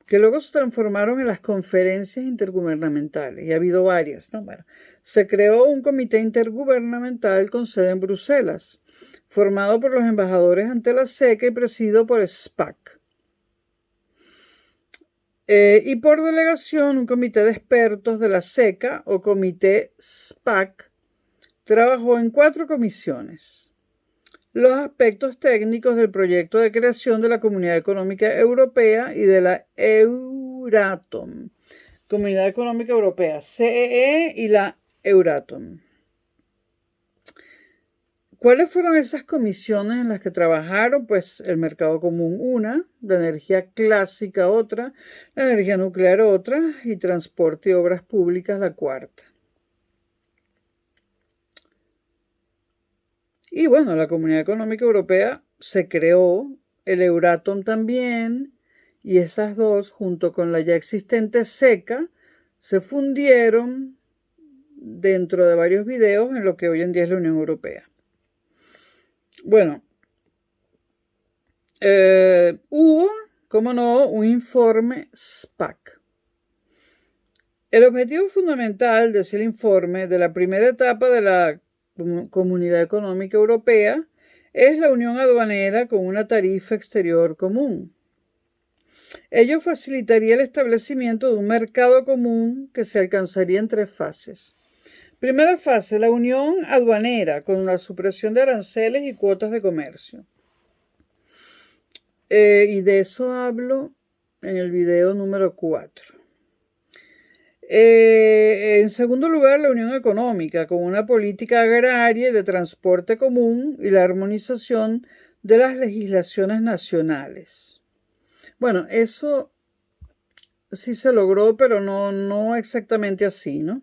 que luego se transformaron en las conferencias intergubernamentales, y ha habido varias, ¿no? Bueno, se creó un comité intergubernamental con sede en Bruselas, formado por los embajadores ante la SECA y presidido por SPAC. Y por delegación, un comité de expertos de la SECA o comité SPAC trabajó en 4 comisiones. Los aspectos técnicos del proyecto de creación de la Comunidad Económica Europea y de la Euratom. Euratom, Comunidad Económica Europea, CEE y la Euratom. ¿Cuáles fueron esas comisiones en las que trabajaron? Pues el mercado común una, la energía clásica otra, la energía nuclear otra y transporte y obras públicas la cuarta. Y bueno, la Comunidad Económica Europea se creó, el Euratom también, y esas dos, junto con la ya existente SECA, se fundieron dentro de varios videos en lo que hoy en día es la Unión Europea. Bueno, hubo, como no, un informe SPAC. El objetivo fundamental, decía el informe, de la primera etapa de la Comunidad Económica Europea es la unión aduanera con una tarifa exterior común. Ello facilitaría el establecimiento de un mercado común que se alcanzaría en 3 fases. Primera fase, la unión aduanera con la supresión de aranceles y cuotas de comercio. Y de eso hablo en el video número 4. En segundo lugar, la unión económica con una política agraria y de transporte común y la armonización de las legislaciones nacionales. Bueno, eso sí se logró, pero no exactamente así, ¿no?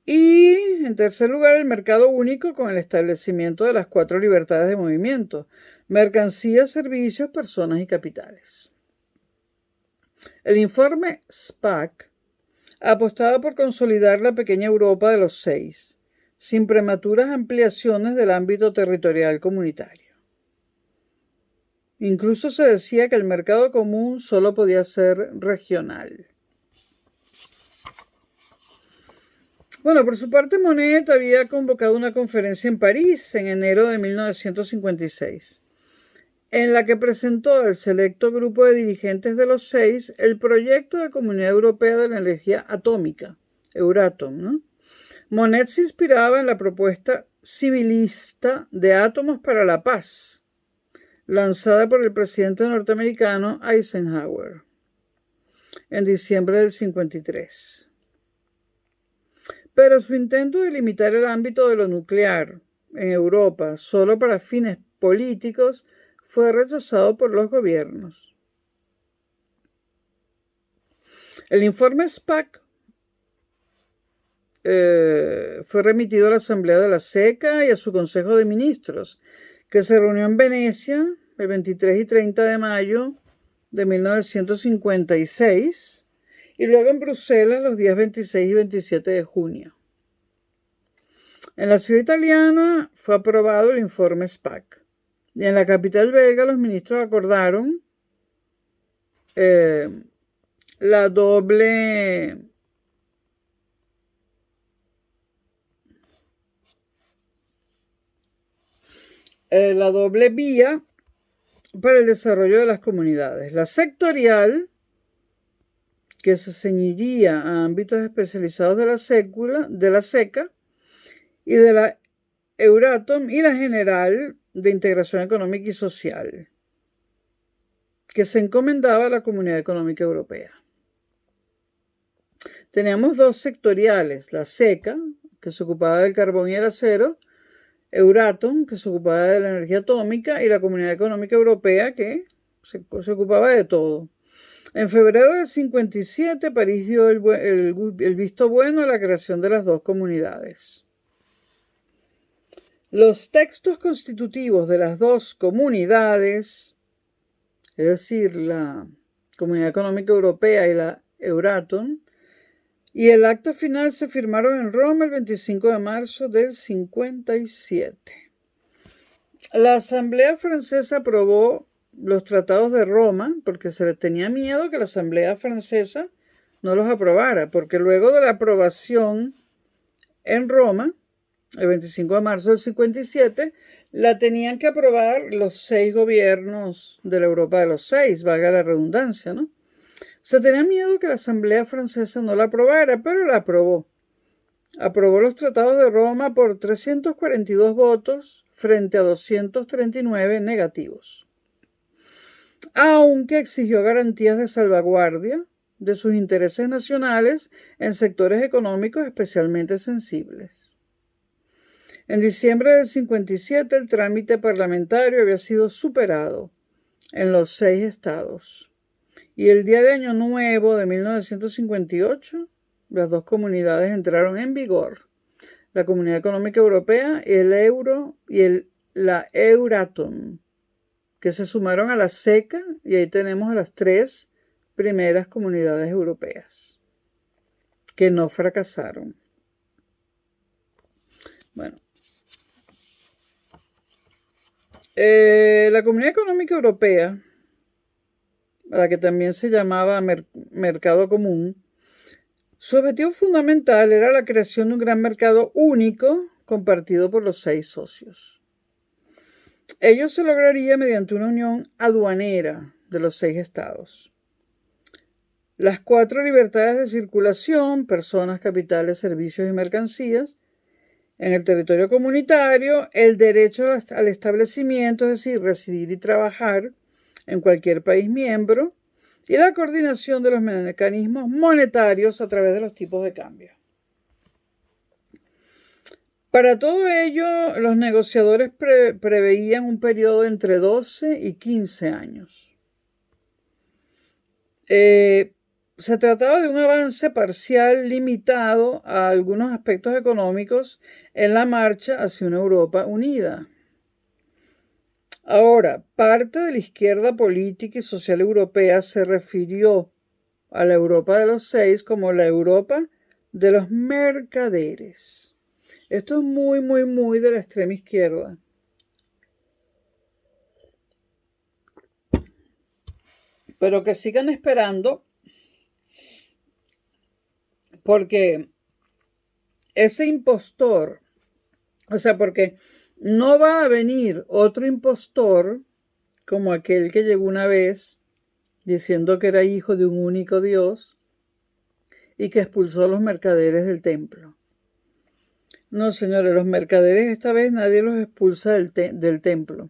Y en tercer lugar, el mercado único con el establecimiento de las 4 libertades de movimiento: mercancías, servicios, personas y capitales. El informe SPAC apostaba por consolidar la pequeña Europa de los 6, sin prematuras ampliaciones del ámbito territorial comunitario. Incluso se decía que el mercado común solo podía ser regional. Bueno, por su parte, Monnet había convocado una conferencia en París en enero de 1956, en la que presentó al selecto grupo de dirigentes de los 6 el proyecto de Comunidad Europea de la Energía Atómica, Euratom, ¿no? Monnet se inspiraba en la propuesta civilista de Átomos para la Paz, lanzada por el presidente norteamericano Eisenhower en diciembre del 53. Pero su intento de limitar el ámbito de lo nuclear en Europa solo para fines políticos fue rechazado por los gobiernos. El informe SPAC fue remitido a la Asamblea de la SECA y a su Consejo de Ministros, que se reunió en Venecia el 23 y 30 de mayo de 1956 y luego en Bruselas los días 26 y 27 de junio. En la ciudad italiana fue aprobado el informe SPAC y en la capital belga los ministros acordaron la doble vía para el desarrollo de las comunidades: la sectorial, que se ceñiría a ámbitos especializados de la SECA y de la Euratom, y la general de integración económica y social, que se encomendaba a la Comunidad Económica Europea. Teníamos 2 sectoriales: la SECA, que se ocupaba del carbón y el acero, Euratom, que se ocupaba de la energía atómica, y la Comunidad Económica Europea, que se ocupaba de todo. En febrero del 57, París dio el visto bueno a la creación de las 2 comunidades. Los textos constitutivos de las 2 comunidades, es decir, la Comunidad Económica Europea y la Euratom, y el acta final se firmaron en Roma el 25 de marzo del 57. La Asamblea Francesa aprobó los tratados de Roma porque se le tenía miedo que la Asamblea Francesa no los aprobara, porque luego de la aprobación en Roma, el 25 de marzo del 57, la tenían que aprobar los 6 gobiernos de la Europa de los 6, valga la redundancia, ¿no? Se tenía miedo que la Asamblea Francesa no la aprobara, pero la aprobó. Aprobó los tratados de Roma por 342 votos frente a 239 negativos. aunque exigió garantías de salvaguardia de sus intereses nacionales en sectores económicos especialmente sensibles. En diciembre del 57, el trámite parlamentario había sido superado en los 6 estados. Y el día de Año Nuevo de 1958, las dos comunidades entraron en vigor: la Comunidad Económica Europea y el Euro y la Euratom, que se sumaron a la CECA, y ahí tenemos a las 3 primeras comunidades europeas que no fracasaron. Bueno, la Comunidad Económica Europea, a la que también se llamaba Mercado Común, su objetivo fundamental era la creación de un gran mercado único compartido por los 6 socios. Ello se lograría mediante una unión aduanera de los 6 estados. Las 4 libertades de circulación, personas, capitales, servicios y mercancías, en el territorio comunitario, el derecho al establecimiento, es decir, residir y trabajar en cualquier país miembro, y la coordinación de los mecanismos monetarios a través de los tipos de cambio. Para todo ello, los negociadores preveían un periodo entre 12 y 15 años. Se trataba de un avance parcial limitado a algunos aspectos económicos en la marcha hacia una Europa unida. Ahora, parte de la izquierda política y social europea se refirió a la Europa de los 6 como la Europa de los mercaderes. Esto es muy, muy, muy de la extrema izquierda. Pero que sigan esperando, porque ese impostor, porque no va a venir otro impostor como aquel que llegó una vez diciendo que era hijo de un único Dios y que expulsó a los mercaderes del templo. No, señores, los mercaderes esta vez nadie los expulsa del templo.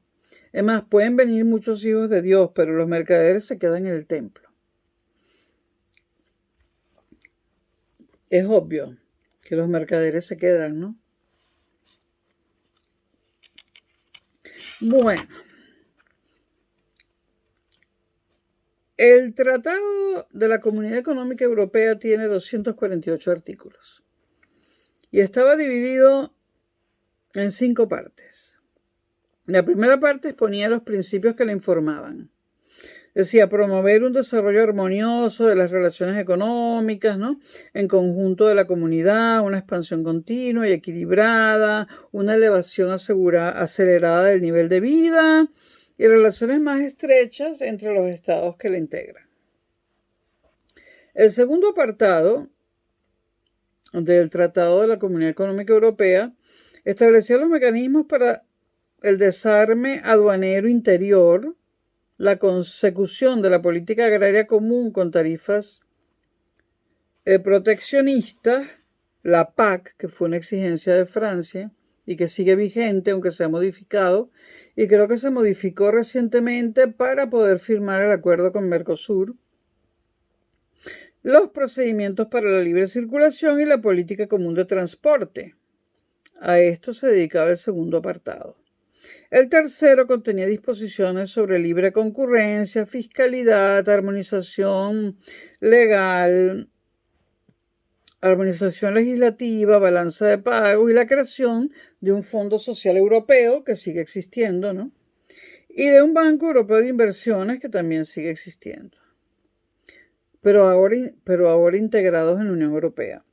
Es más, pueden venir muchos hijos de Dios, pero los mercaderes se quedan en el templo. Es obvio que los mercaderes se quedan, ¿no? Bueno, el Tratado de la Comunidad Económica Europea tiene 248 artículos y estaba dividido en 5 partes. La primera parte exponía los principios que la informaban. Decía, promover un desarrollo armonioso de las relaciones económicas, ¿no?, en conjunto de la comunidad, una expansión continua y equilibrada, una elevación acelerada del nivel de vida y relaciones más estrechas entre los estados que la integran. El segundo apartado del Tratado de la Comunidad Económica Europea establecía los mecanismos para el desarme aduanero interior, la consecución de la política agraria común con tarifas proteccionistas, la PAC, que fue una exigencia de Francia y que sigue vigente, aunque se ha modificado, y creo que se modificó recientemente para poder firmar el acuerdo con Mercosur, los procedimientos para la libre circulación y la política común de transporte. A esto se dedicaba el segundo apartado. El tercero contenía disposiciones sobre libre concurrencia, fiscalidad, armonización legal, armonización legislativa, balanza de pagos y la creación de un Fondo Social Europeo que sigue existiendo, ¿no?, y de un Banco Europeo de Inversiones que también sigue existiendo, pero ahora integrados en la Unión Europea.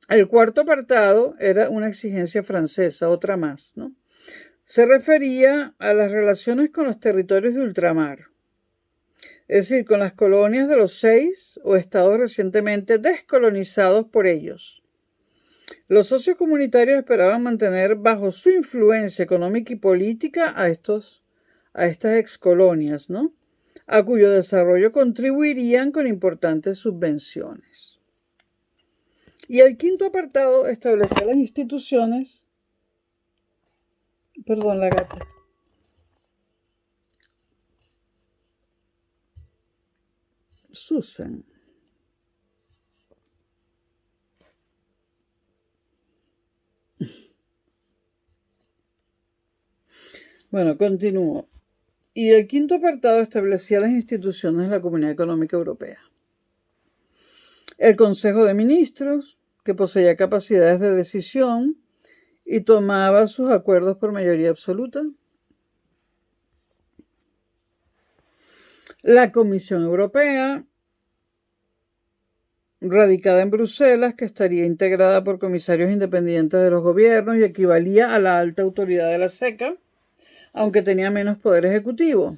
El cuarto apartado era una exigencia francesa, otra más, ¿no? Se refería a las relaciones con los territorios de ultramar, es decir, con las colonias de los 6 o estados recientemente descolonizados por ellos. Los socios comunitarios esperaban mantener bajo su influencia económica y política a estas excolonias, ¿no?, a cuyo desarrollo contribuirían con importantes subvenciones. Y el quinto apartado establecía las instituciones. Perdón, la gata. Susan. Bueno, continúo. Y el quinto apartado establecía las instituciones de la Comunidad Económica Europea. El Consejo de Ministros, que poseía capacidades de decisión y tomaba sus acuerdos por mayoría absoluta. La Comisión Europea, radicada en Bruselas, que estaría integrada por comisarios independientes de los gobiernos y equivalía a la alta autoridad de la SECA, aunque tenía menos poder ejecutivo.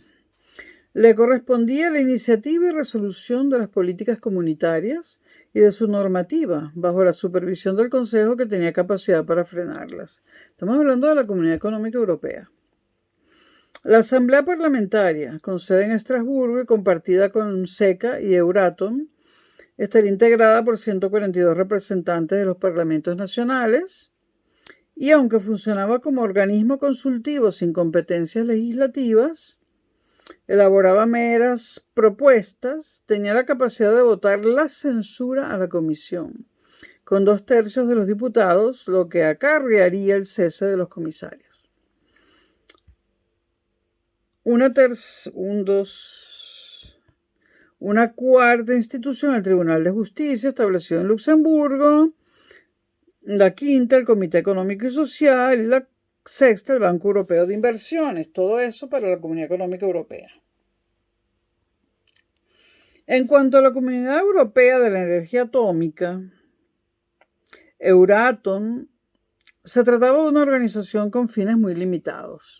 Le correspondía la iniciativa y resolución de las políticas comunitarias y de su normativa, bajo la supervisión del Consejo, que tenía capacidad para frenarlas. Estamos hablando de la Comunidad Económica Europea. La Asamblea Parlamentaria, con sede en Estrasburgo y compartida con SECA y Euratom, estaría integrada por 142 representantes de los parlamentos nacionales y, aunque funcionaba como organismo consultivo sin competencias legislativas, elaboraba meras propuestas, tenía la capacidad de votar la censura a la Comisión, con 2/3 de los diputados, lo que acarrearía el cese de los comisarios. Una cuarta institución, el Tribunal de Justicia, establecido en Luxemburgo. La quinta, el Comité Económico y Social. Y la sexta, el Banco Europeo de Inversiones. Todo eso para la Comunidad Económica Europea. En cuanto a la Comunidad Europea de la Energía Atómica, Euratom, se trataba de una organización con fines muy limitados.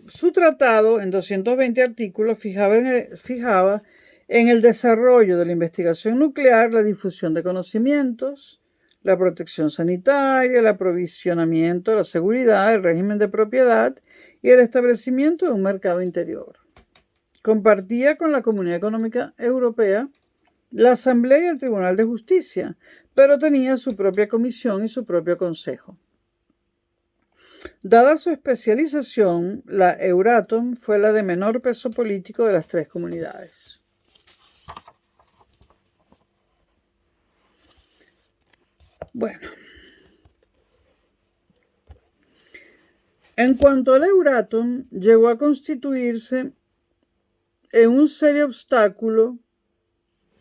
Su tratado, en 220 artículos, fijaba en el desarrollo de la investigación nuclear, la difusión de conocimientos, la protección sanitaria, el aprovisionamiento, la seguridad, el régimen de propiedad y el establecimiento de un mercado interior. Compartía con la Comunidad Económica Europea la Asamblea y el Tribunal de Justicia, pero tenía su propia comisión y su propio consejo. Dada su especialización, la Euratom fue la de menor peso político de las tres comunidades. Bueno, en cuanto a la Euratom, llegó a constituirse en un serio obstáculo.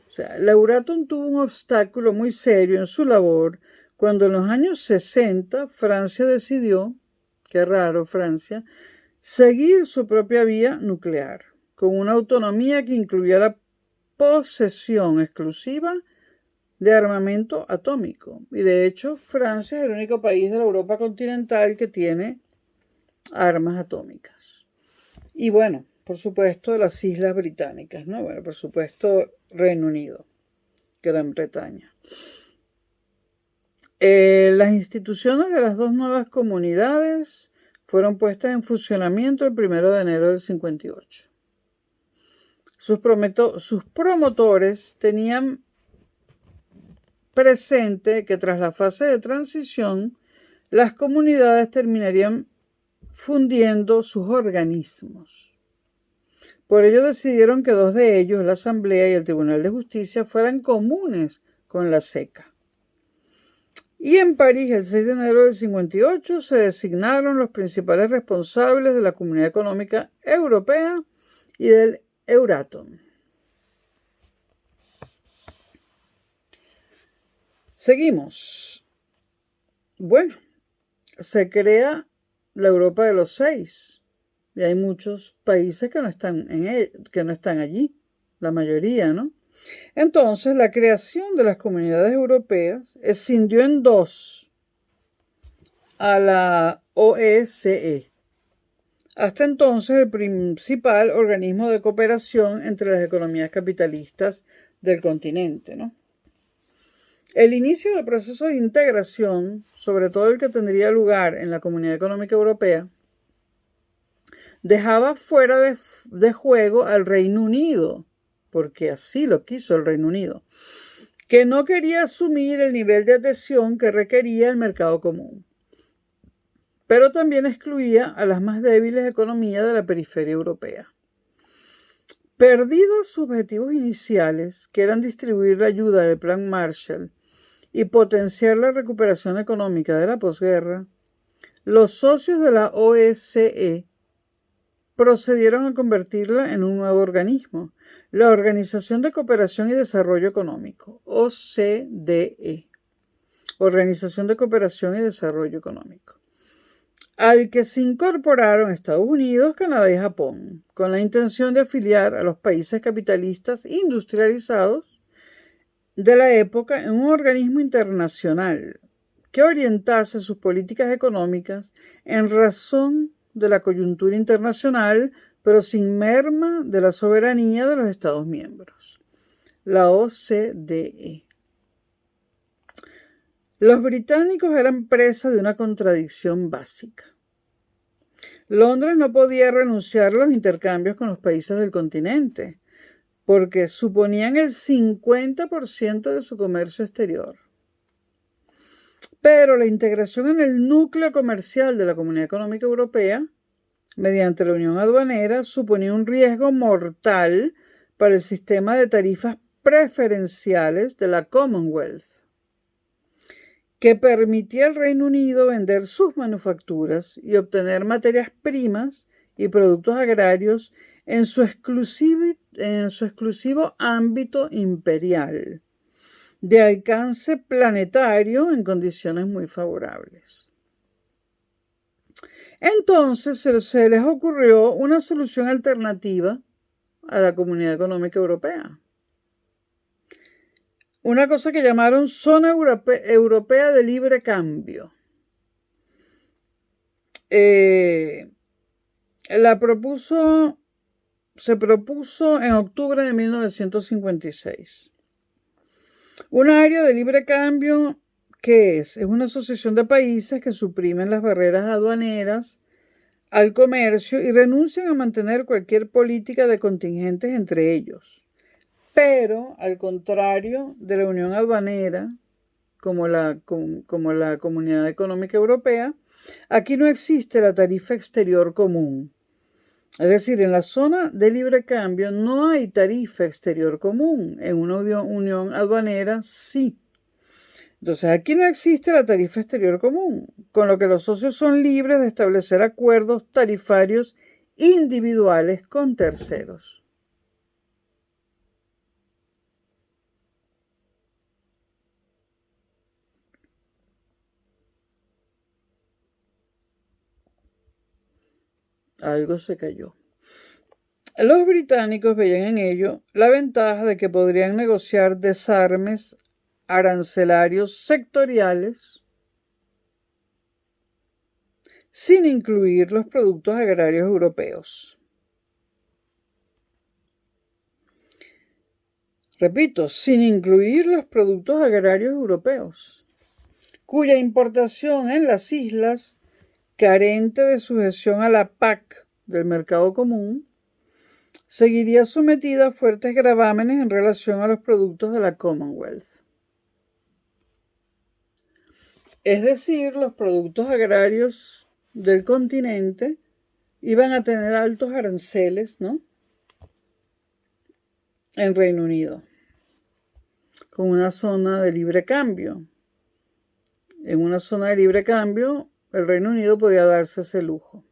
O sea, la Euratom tuvo un obstáculo muy serio en su labor cuando en los años 60 Francia decidió, qué raro Francia, seguir su propia vía nuclear, con una autonomía que incluía la posesión exclusiva de armamento atómico. Y de hecho, Francia es el único país de la Europa continental que tiene armas atómicas. Y bueno, por supuesto, las Islas Británicas, ¿no? Bueno, por supuesto, Reino Unido, Gran Bretaña. Las instituciones de las dos nuevas comunidades fueron puestas en funcionamiento el 1 de enero del 58. Sus promotores tenían presente que tras la fase de transición, las comunidades terminarían fundiendo sus organismos. Por ello decidieron que dos de ellos, la Asamblea y el Tribunal de Justicia, fueran comunes con la SECA. Y en París, el 6 de enero del 58, se designaron los principales responsables de la Comunidad Económica Europea y del Euratom. Seguimos. Bueno, se crea la Europa de los 6. Y hay muchos países que no están allí, la mayoría, ¿no? Entonces, la creación de las comunidades europeas escindió en dos a la OSCE. Hasta entonces, el principal organismo de cooperación entre las economías capitalistas del continente, ¿no? El inicio del proceso de integración, sobre todo el que tendría lugar en la Comunidad Económica Europea, dejaba fuera de juego al Reino Unido, porque así lo quiso el Reino Unido, que no quería asumir el nivel de adhesión que requería el mercado común, pero también excluía a las más débiles economías de la periferia europea. Perdidos sus objetivos iniciales, que eran distribuir la ayuda del Plan Marshall y potenciar la recuperación económica de la posguerra, los socios de la OSCE procedieron a convertirla en un nuevo organismo, la Organización de Cooperación y Desarrollo Económico, OCDE, Organización de Cooperación y Desarrollo Económico, al que se incorporaron Estados Unidos, Canadá y Japón, con la intención de afiliar a los países capitalistas industrializados de la época en un organismo internacional que orientase sus políticas económicas en razón de la coyuntura internacional, pero sin merma de la soberanía de los Estados miembros. La OCDE. Los británicos eran presa de una contradicción básica. Londres no podía renunciar a los intercambios con los países del continente, porque suponían el 50% de su comercio exterior. Pero la integración en el núcleo comercial de la Comunidad Económica Europea, mediante la Unión Aduanera, suponía un riesgo mortal para el sistema de tarifas preferenciales de la Commonwealth, que permitía al Reino Unido vender sus manufacturas y obtener materias primas y productos agrarios en su exclusivo ámbito imperial, de alcance planetario en condiciones muy favorables. Entonces se les ocurrió una solución alternativa a la Comunidad Económica Europea. Una cosa que llamaron Zona Europea de Libre Cambio. Se propuso en octubre de 1956. Un área de libre cambio, ¿qué es? Es una asociación de países que suprimen las barreras aduaneras al comercio y renuncian a mantener cualquier política de contingentes entre ellos. Pero, al contrario de la Unión Aduanera, como la Comunidad Económica Europea, aquí no existe la tarifa exterior común. Es decir, en la zona de libre cambio no hay tarifa exterior común. En una unión aduanera sí. Entonces, aquí no existe la tarifa exterior común, con lo que los socios son libres de establecer acuerdos tarifarios individuales con terceros. Algo se cayó. Los británicos veían en ello la ventaja de que podrían negociar desarmes arancelarios sectoriales sin incluir los productos agrarios europeos. Repito, sin incluir los productos agrarios europeos, cuya importación en las islas, carente de sujeción a la PAC del mercado común, seguiría sometida a fuertes gravámenes en relación a los productos de la Commonwealth. Es decir, los productos agrarios del continente iban a tener altos aranceles, ¿no?, en Reino Unido, con una zona de libre cambio. En una zona de libre cambio, el Reino Unido podía darse ese lujo,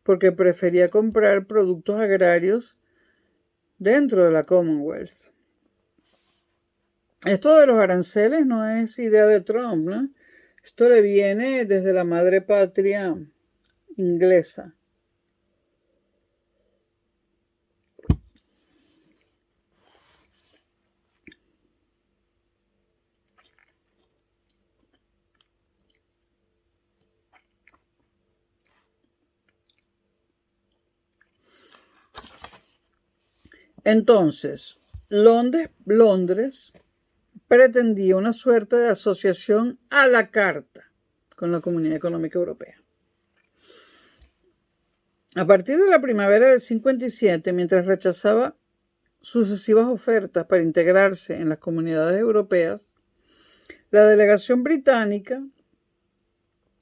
porque prefería comprar productos agrarios dentro de la Commonwealth. Esto de los aranceles no es idea de Trump, ¿no? Esto le viene desde la madre patria inglesa. Entonces, Londres pretendía una suerte de asociación a la carta con la Comunidad Económica Europea. A partir de la primavera del 57, mientras rechazaba sucesivas ofertas para integrarse en las comunidades europeas, la delegación británica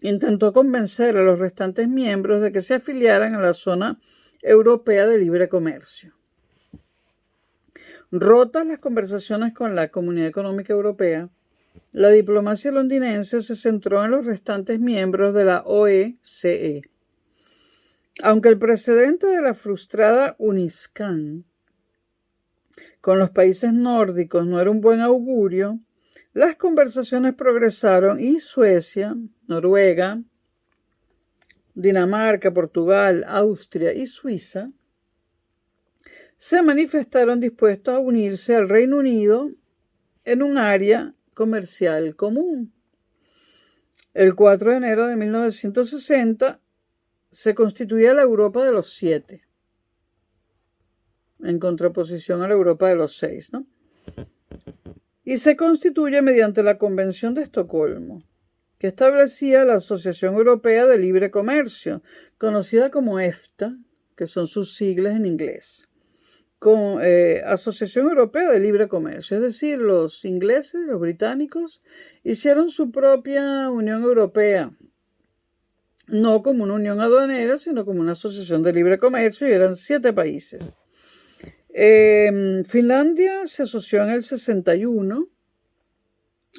intentó convencer a los restantes miembros de que se afiliaran a la zona europea de libre comercio. Rotas las conversaciones con la Comunidad Económica Europea, la diplomacia londinense se centró en los restantes miembros de la OECE. Aunque el precedente de la frustrada Uniscan con los países nórdicos no era un buen augurio, las conversaciones progresaron y Suecia, Noruega, Dinamarca, Portugal, Austria y Suiza se manifestaron dispuestos a unirse al Reino Unido en un área comercial común. El 4 de enero de 1960 se constituía la Europa de los 7, en contraposición a la Europa de los 6, ¿no? Y se constituye mediante la Convención de Estocolmo, que establecía la Asociación Europea de Libre Comercio, conocida como EFTA, que son sus siglas en inglés. Asociación Europea de Libre Comercio, es decir, los ingleses, los británicos, hicieron su propia Unión Europea, no como una unión aduanera, sino como una asociación de libre comercio, y eran 7 países. Finlandia se asoció en el 61,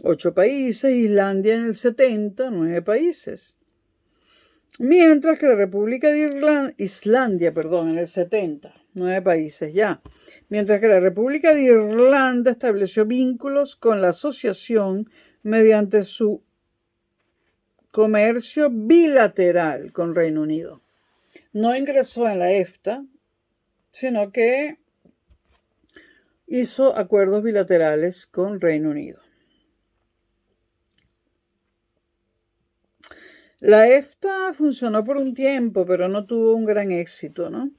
8 países, Islandia en el 70, 9 países. Mientras que la República de Islandia, en el 70, 9 países ya. Mientras que la República de Irlanda estableció vínculos con la asociación mediante su comercio bilateral con Reino Unido. No ingresó en la EFTA, sino que hizo acuerdos bilaterales con Reino Unido. La EFTA funcionó por un tiempo, pero no tuvo un gran éxito, ¿no?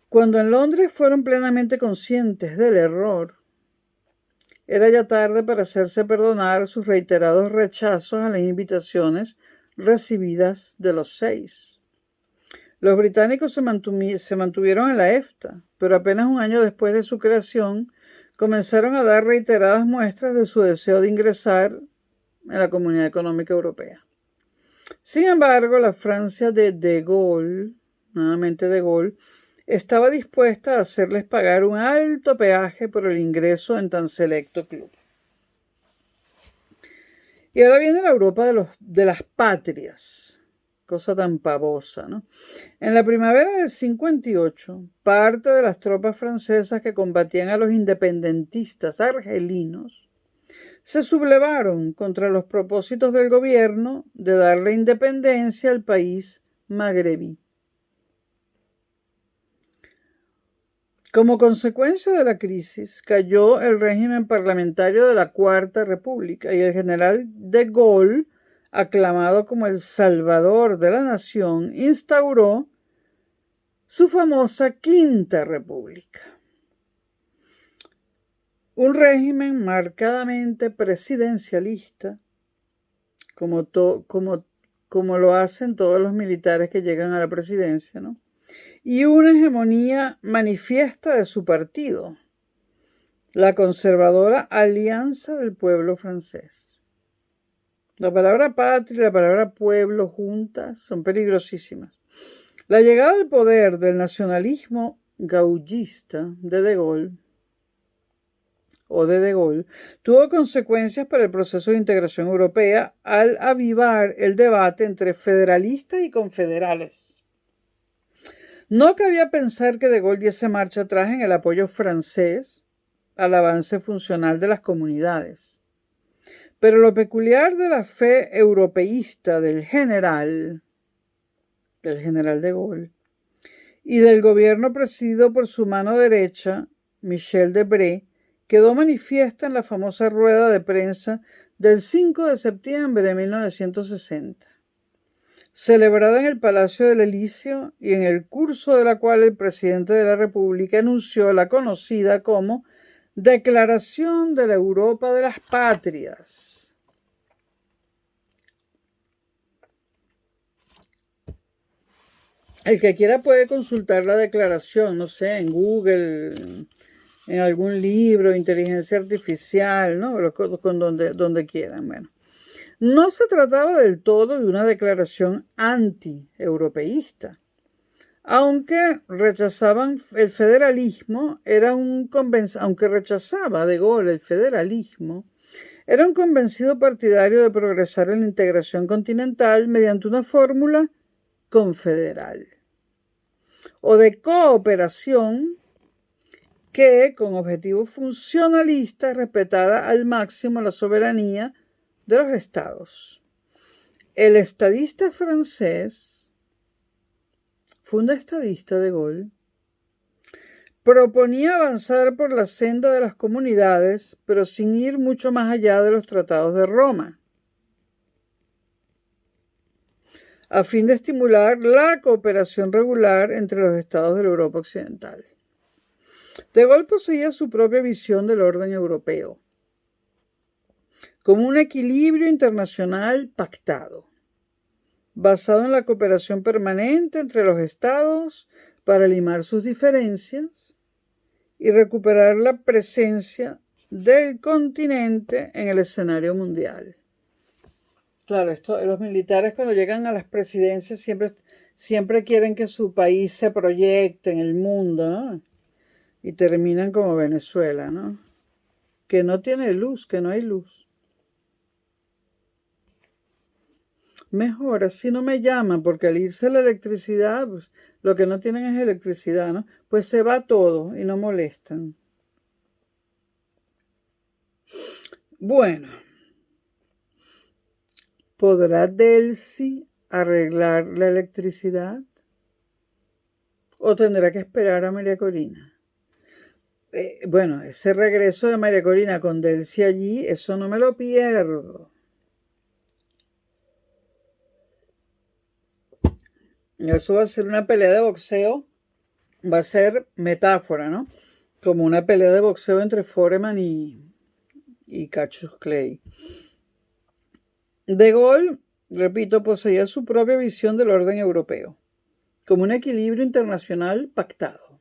Cuando en Londres fueron plenamente conscientes del error, era ya tarde para hacerse perdonar sus reiterados rechazos a las invitaciones recibidas de los 6. Los británicos se mantuvieron en la EFTA, pero apenas un año después de su creación comenzaron a dar reiteradas muestras de su deseo de ingresar en la Comunidad Económica Europea. Sin embargo, la Francia de De Gaulle, nuevamente De Gaulle, estaba dispuesta a hacerles pagar un alto peaje por el ingreso en tan selecto club. Y ahora viene la Europa de las patrias, cosa tan pavosa, ¿no? En la primavera del 58, parte de las tropas francesas que combatían a los independentistas argelinos se sublevaron contra los propósitos del gobierno de darle independencia al país magrebí. Como consecuencia de la crisis, cayó el régimen parlamentario de la Cuarta República y el general de Gaulle, aclamado como el salvador de la nación, instauró su famosa Quinta República. Un régimen marcadamente presidencialista, como lo hacen todos los militares que llegan a la presidencia, ¿no? Y una hegemonía manifiesta de su partido, la conservadora Alianza del Pueblo Francés. La palabra patria y la palabra pueblo juntas son peligrosísimas. La llegada al poder del nacionalismo gaullista de Gaulle tuvo consecuencias para el proceso de integración europea al avivar el debate entre federalistas y confederales. No cabía pensar que De Gaulle diese marcha atrás en el apoyo francés al avance funcional de las comunidades. Pero lo peculiar de la fe europeísta del general De Gaulle, y del gobierno presidido por su mano derecha, Michel Debré, quedó manifiesta en la famosa rueda de prensa del 5 de septiembre de 1960. Celebrada en el Palacio del Elíseo y en el curso de la cual el presidente de la República anunció la conocida como Declaración de la Europa de las Patrias. El que quiera puede consultar la declaración, no sé, en Google, en algún libro, inteligencia artificial, ¿no? Donde quieran, bueno. No se trataba del todo de una declaración anti-europeísta. Aunque rechazaban el federalismo, aunque rechazaba de Gaulle el federalismo, era un convencido partidario de progresar en la integración continental mediante una fórmula confederal o de cooperación que, con objetivos funcionalistas, respetara al máximo la soberanía de los estados. El estadista francés, fue un estadista de Gaulle, proponía avanzar por la senda de las comunidades, pero sin ir mucho más allá de los tratados de Roma, a fin de estimular la cooperación regular entre los estados de la Europa occidental. De Gaulle poseía su propia visión del orden europeo, como un equilibrio internacional pactado, basado en la cooperación permanente entre los estados para limar sus diferencias y recuperar la presencia del continente en el escenario mundial. Claro, los militares cuando llegan a las presidencias siempre quieren que su país se proyecte en el mundo, ¿no? Y terminan como Venezuela, ¿no? Que no tiene luz, que no hay luz. Mejor, así no me llaman, porque al irse la electricidad, pues, lo que no tienen es electricidad, ¿no? Pues se va todo y no molestan. Bueno, ¿podrá Delcy arreglar la electricidad? ¿O tendrá que esperar a María Corina? Bueno, ese regreso de María Corina con Delcy allí, eso no me lo pierdo. Eso va a ser una pelea de boxeo, va a ser metáfora, ¿no? Como una pelea de boxeo entre Foreman y Cassius Clay. De Gaulle, repito, poseía su propia visión del orden europeo, como un equilibrio internacional pactado,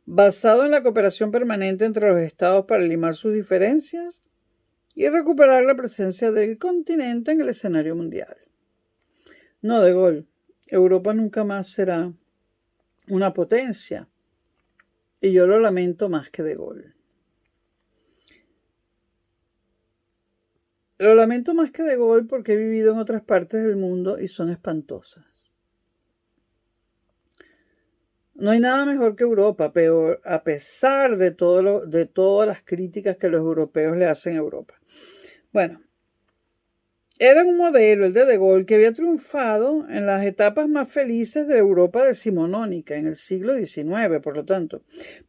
basado en la cooperación permanente entre los estados para limar sus diferencias y recuperar la presencia del continente en el escenario mundial. No, De Gaulle, Europa nunca más será una potencia, y yo lo lamento más que De Gaulle. Lo lamento más que De Gaulle porque he vivido en otras partes del mundo y son espantosas. No hay nada mejor que Europa, pero a pesar de todas las críticas que los europeos le hacen a Europa. Bueno, era un modelo, el de Gaulle, que había triunfado en las etapas más felices de la Europa decimonónica, en el siglo XIX, por lo tanto,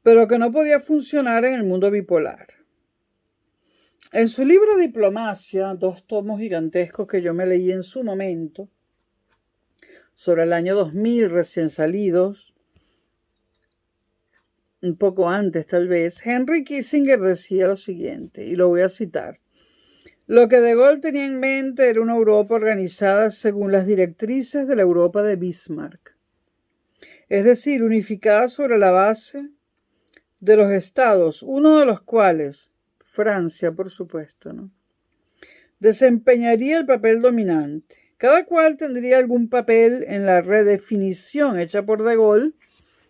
pero que no podía funcionar en el mundo bipolar. En su libro Diplomacia, 2 tomos gigantescos que yo me leí en su momento, sobre el año 2000 recién salidos, un poco antes tal vez, Henry Kissinger decía lo siguiente, y lo voy a citar. Lo que De Gaulle tenía en mente era una Europa organizada según las directrices de la Europa de Bismarck, es decir, unificada sobre la base de los estados, uno de los cuales, Francia, por supuesto, ¿no?, desempeñaría el papel dominante. Cada cual tendría algún papel en la redefinición hecha por De Gaulle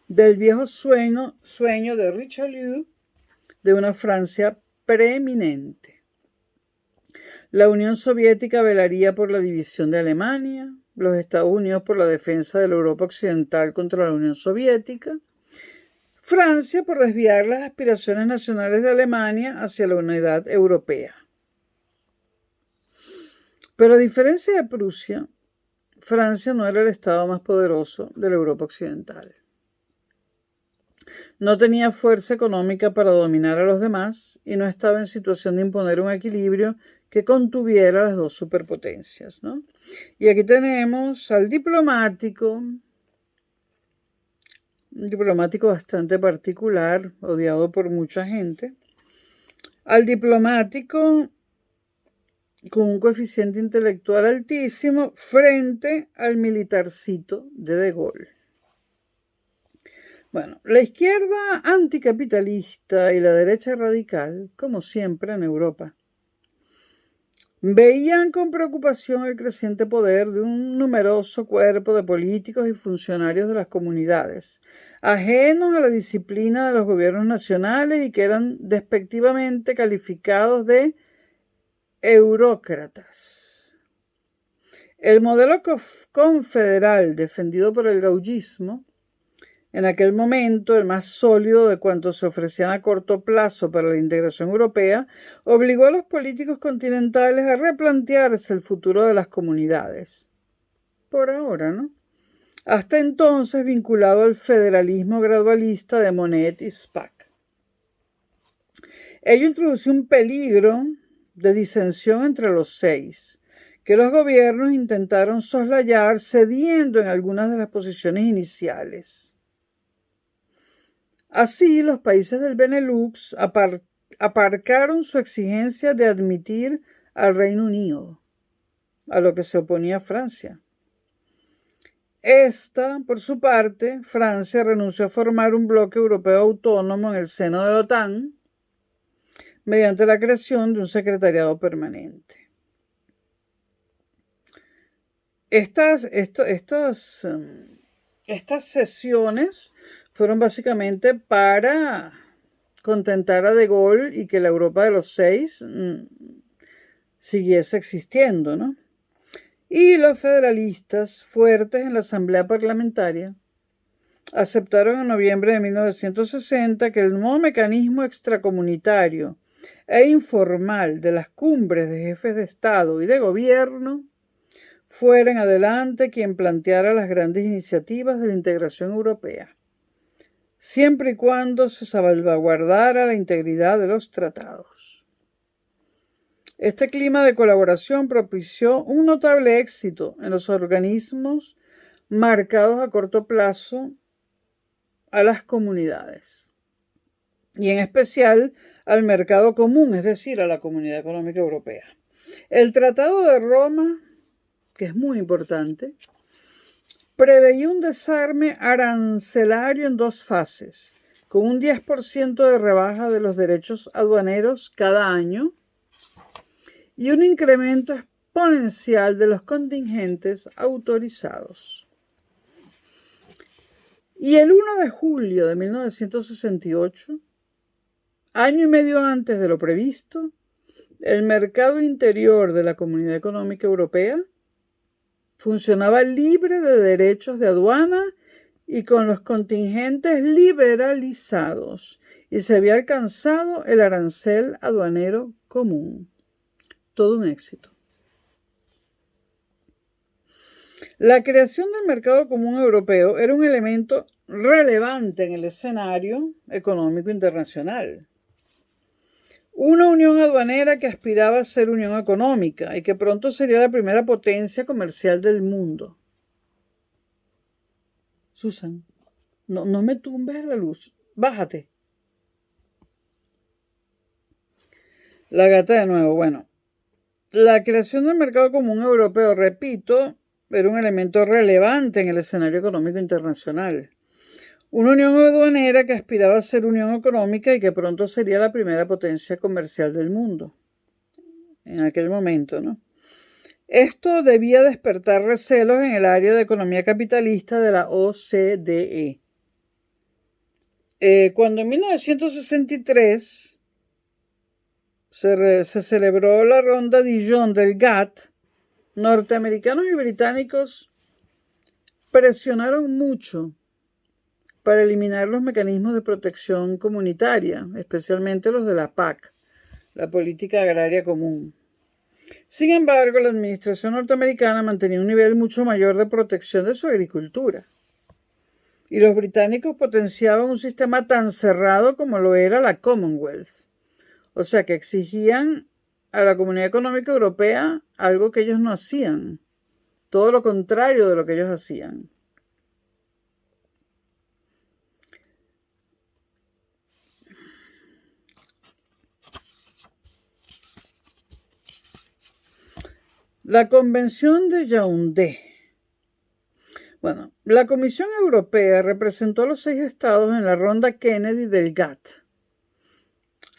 del viejo sueño de Richelieu de una Francia preeminente. La Unión Soviética velaría por la división de Alemania, los Estados Unidos por la defensa de la Europa Occidental contra la Unión Soviética, Francia por desviar las aspiraciones nacionales de Alemania hacia la unidad europea. Pero a diferencia de Prusia, Francia no era el estado más poderoso de la Europa Occidental. No tenía fuerza económica para dominar a los demás y no estaba en situación de imponer un equilibrio que contuviera las dos superpotencias, ¿no? Y aquí tenemos al diplomático, un diplomático bastante particular, odiado por mucha gente, al diplomático con un coeficiente intelectual altísimo frente al militarcito de Gaulle. Bueno, la izquierda anticapitalista y la derecha radical, como siempre en Europa, veían con preocupación el creciente poder de un numeroso cuerpo de políticos y funcionarios de las comunidades, ajenos a la disciplina de los gobiernos nacionales y que eran despectivamente calificados de eurócratas. El modelo confederal defendido por el gaullismo, en aquel momento el más sólido de cuantos se ofrecían a corto plazo para la integración europea, obligó a los políticos continentales a replantearse el futuro de las comunidades. Por ahora, ¿no? Hasta entonces vinculado al federalismo gradualista de Monnet y Spaak. Ello introdució un peligro de disensión entre los 6, que los gobiernos intentaron soslayar cediendo en algunas de las posiciones iniciales. Así, los países del Benelux aparcaron su exigencia de admitir al Reino Unido, a lo que se oponía Francia. Por su parte, Francia renunció a formar un bloque europeo autónomo en el seno de la OTAN mediante la creación de un secretariado permanente. Estas sesiones fueron básicamente para contentar a De Gaulle y que la Europa de los 6 siguiese existiendo, ¿no? Y los federalistas, fuertes en la Asamblea Parlamentaria, aceptaron en noviembre de 1960 que el nuevo mecanismo extracomunitario e informal de las cumbres de jefes de Estado y de Gobierno fuera en adelante quien planteara las grandes iniciativas de la integración europea, siempre y cuando se salvaguardara la integridad de los tratados. Este clima de colaboración propició un notable éxito en los organismos marcados a corto plazo a las comunidades, y en especial al mercado común, es decir, a la Comunidad Económica Europea. El Tratado de Roma, que es muy importante, preveía un desarme arancelario en 2 fases, con un 10% de rebaja de los derechos aduaneros cada año y un incremento exponencial de los contingentes autorizados. Y el 1 de julio de 1968, año y medio antes de lo previsto, el mercado interior de la Comunidad Económica Europea funcionaba libre de derechos de aduana y con los contingentes liberalizados, y se había alcanzado el arancel aduanero común. Todo un éxito. La creación del mercado común europeo era un elemento relevante en el escenario económico internacional. Una unión aduanera que aspiraba a ser unión económica y que pronto sería la primera potencia comercial del mundo. Susan, no me tumbes la luz. Bájate. La gata de nuevo. Bueno, la creación del mercado común europeo, repito, era un elemento relevante en el escenario económico internacional. Una unión aduanera que aspiraba a ser unión económica y que pronto sería la primera potencia comercial del mundo. En aquel momento, ¿no? Esto debía despertar recelos en el área de economía capitalista de la OCDE. Cuando en 1963 se celebró la ronda Dijon del GATT, norteamericanos y británicos presionaron mucho para eliminar los mecanismos de protección comunitaria, especialmente los de la PAC, la Política Agraria Común. Sin embargo, la administración norteamericana mantenía un nivel mucho mayor de protección de su agricultura, y los británicos potenciaban un sistema tan cerrado como lo era la Commonwealth, o sea que exigían a la Comunidad Económica Europea algo que ellos no hacían, todo lo contrario de lo que ellos hacían. La Convención de Yaoundé. Bueno, la Comisión Europea representó a los 6 estados en la ronda Kennedy del GATT.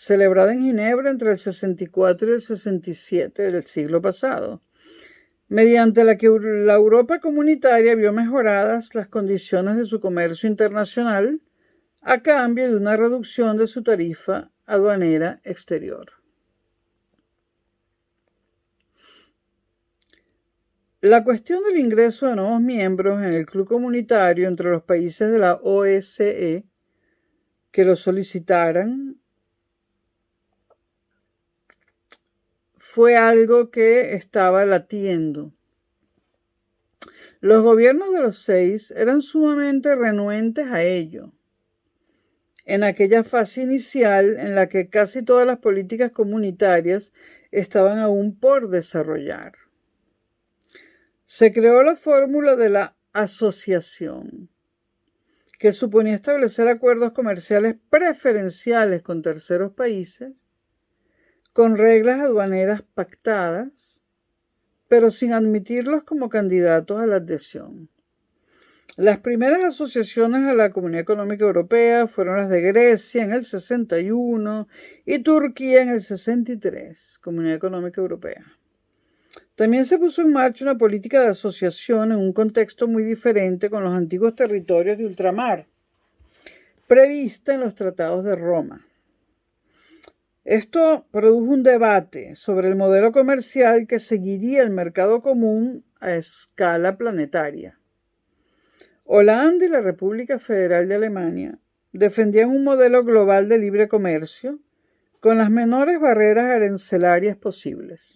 celebrada en Ginebra entre el 64 y el 67 del siglo pasado, mediante la que la Europa comunitaria vio mejoradas las condiciones de su comercio internacional a cambio de una reducción de su tarifa aduanera exterior. La cuestión del ingreso de nuevos miembros en el club comunitario entre los países de la OSCE que lo solicitaran fue algo que estaba latiendo. Los gobiernos de los 6 eran sumamente renuentes a ello. En aquella fase inicial en la que casi todas las políticas comunitarias estaban aún por desarrollar. Se creó la fórmula de la asociación, que suponía establecer acuerdos comerciales preferenciales con terceros países, con reglas aduaneras pactadas, pero sin admitirlos como candidatos a la adhesión. Las primeras asociaciones a la Comunidad Económica Europea fueron las de Grecia en el 61 y Turquía en el 63, Comunidad Económica Europea. También se puso en marcha una política de asociación en un contexto muy diferente con los antiguos territorios de ultramar, prevista en los tratados de Roma. Esto produjo un debate sobre el modelo comercial que seguiría el mercado común a escala planetaria. Holanda y la República Federal de Alemania defendían un modelo global de libre comercio con las menores barreras arancelarias posibles.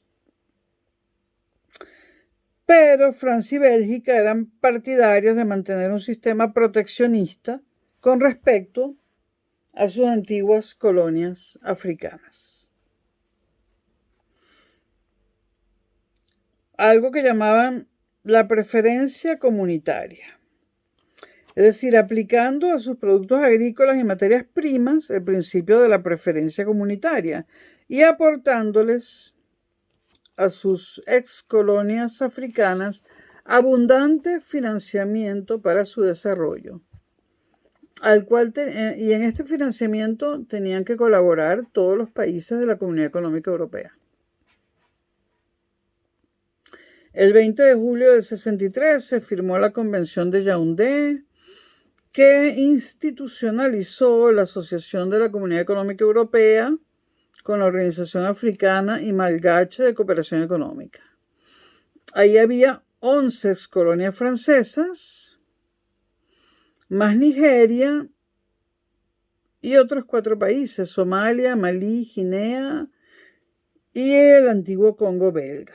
Pero Francia y Bélgica eran partidarios de mantener un sistema proteccionista con respecto a sus antiguas colonias africanas. Algo que llamaban la preferencia comunitaria. Es decir, aplicando a sus productos agrícolas y materias primas el principio de la preferencia comunitaria y aportándoles a sus ex colonias africanas abundante financiamiento para su desarrollo, y en este financiamiento tenían que colaborar todos los países de la Comunidad Económica Europea. El 20 de julio del 63 se firmó la Convención de Yaoundé, que institucionalizó la Asociación de la Comunidad Económica Europea con la Organización Africana y Malgache de Cooperación Económica. Ahí había 11 excolonias francesas, más Nigeria y otros 4 países, Somalia, Malí, Guinea y el antiguo Congo belga.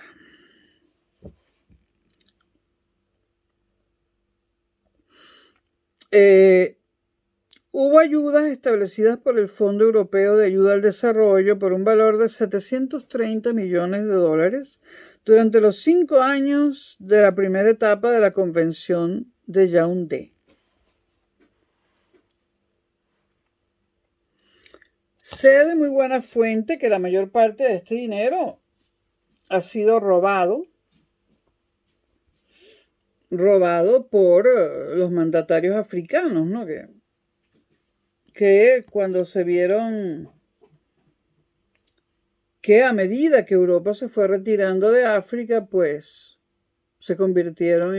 Hubo ayudas establecidas por el Fondo Europeo de Ayuda al Desarrollo por un valor de 730 millones de dólares durante los 5 años de la primera etapa de la Convención de Yaoundé. Sé de muy buena fuente que la mayor parte de este dinero ha sido robado por los mandatarios africanos, ¿no? Que cuando se vieron que a medida que Europa se fue retirando de África, pues se convirtieron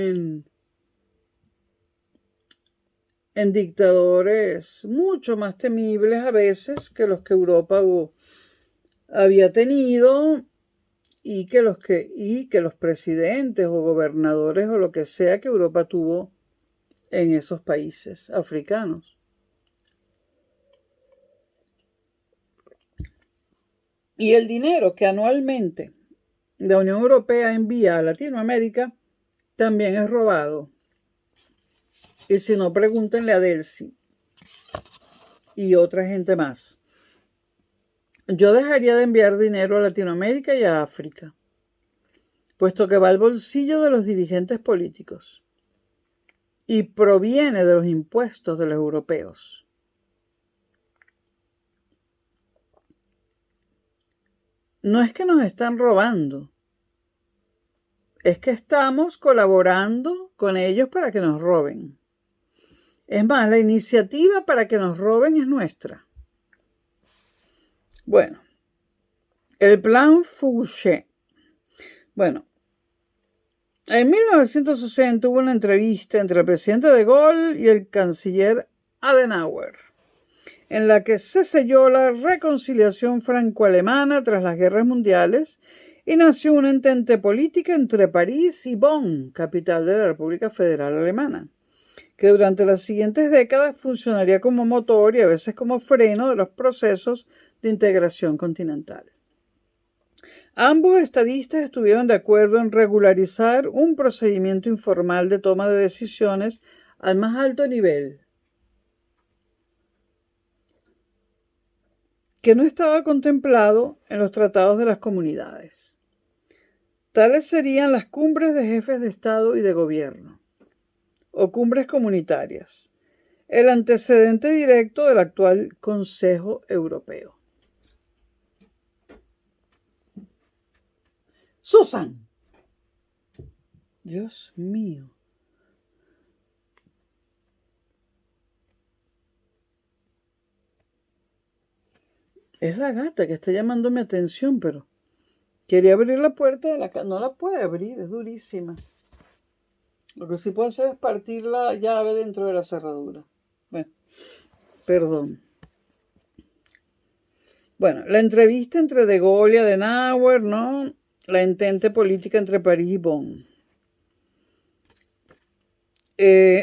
en dictadores mucho más temibles a veces que los que Europa había tenido y que los presidentes o gobernadores o lo que sea que Europa tuvo en esos países africanos. Y el dinero que anualmente la Unión Europea envía a Latinoamérica también es robado. Y si no, pregúntenle a Delcy y otra gente más. Yo dejaría de enviar dinero a Latinoamérica y a África, puesto que va al bolsillo de los dirigentes políticos y proviene de los impuestos de los europeos. No es que nos están robando, es que estamos colaborando con ellos para que nos roben. Es más, la iniciativa para que nos roben es nuestra. Bueno, el plan Fouché. Bueno, en 1960 hubo una entrevista entre el presidente de Gaulle y el canciller Adenauer, en la que se selló la reconciliación franco-alemana tras las guerras mundiales y nació una entente política entre París y Bonn, capital de la República Federal Alemana, que durante las siguientes décadas funcionaría como motor y a veces como freno de los procesos de integración continental. Ambos estadistas estuvieron de acuerdo en regularizar un procedimiento informal de toma de decisiones al más alto nivel, que no estaba contemplado en los tratados de las comunidades. Tales serían las cumbres de jefes de Estado y de Gobierno, o cumbres comunitarias, el antecedente directo del actual Consejo Europeo. Susan. Dios mío. Es la gata que está llamando mi atención, pero quería abrir la puerta de la casa. No la puede abrir, es durísima. Lo que sí puedo hacer es partir la llave dentro de la cerradura. Bueno, perdón. Bueno, la entrevista entre De Gaulle y Adenauer, ¿no? La entente política entre París y Bonn.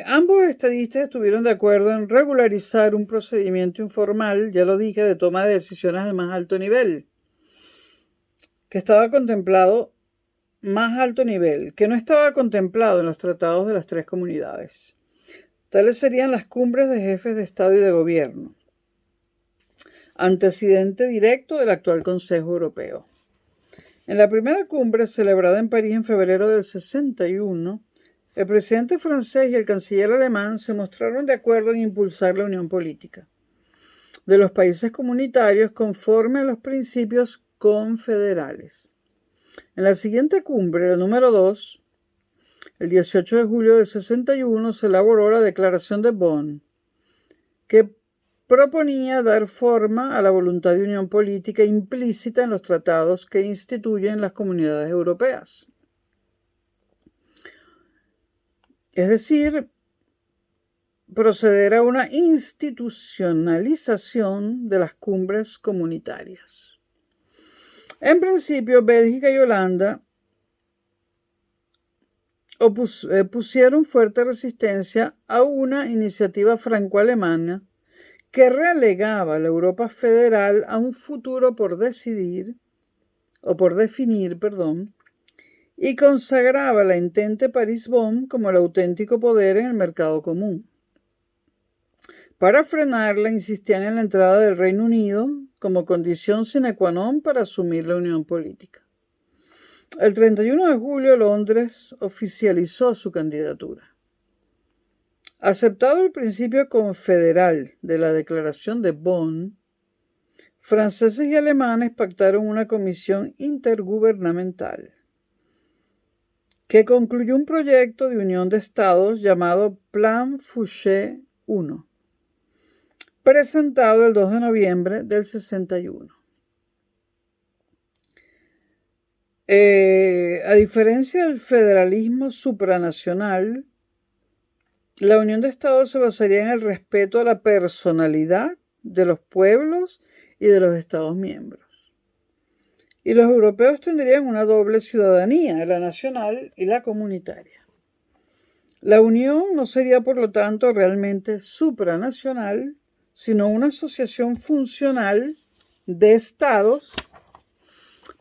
Ambos estadistas estuvieron de acuerdo en regularizar un procedimiento informal, ya lo dije, de toma de decisiones al más alto nivel, que estaba contemplado, más alto nivel, que no estaba contemplado en los tratados de las tres comunidades. Tales serían las cumbres de jefes de Estado y de Gobierno, antecedente directo del actual Consejo Europeo. En la primera cumbre, celebrada en París en febrero del 61, el presidente francés y el canciller alemán se mostraron de acuerdo en impulsar la unión política de los países comunitarios conforme a los principios confederales. En la siguiente cumbre, la número 2, el 18 de julio del 61, se elaboró la Declaración de Bonn, que proponía dar forma a la voluntad de unión política implícita en los tratados que instituyen las comunidades europeas. Es decir, proceder a una institucionalización de las cumbres comunitarias. En principio, Bélgica y Holanda pusieron fuerte resistencia a una iniciativa franco-alemana que relegaba a la Europa federal a un futuro por definir, y consagraba la entente París-Bonn como el auténtico poder en el mercado común. Para frenarla, insistían en la entrada del Reino Unido como condición sine qua non para asumir la unión política. El 31 de julio, Londres oficializó su candidatura. Aceptado el principio confederal de la Declaración de Bonn, franceses y alemanes pactaron una comisión intergubernamental que concluyó un proyecto de unión de estados llamado Plan Fouché I, presentado el 2 de noviembre del 61. A diferencia del federalismo supranacional, la unión de estados se basaría en el respeto a la personalidad de los pueblos y de los estados miembros. Y los europeos tendrían una doble ciudadanía, la nacional y la comunitaria. La unión no sería, por lo tanto, realmente supranacional, sino una asociación funcional de estados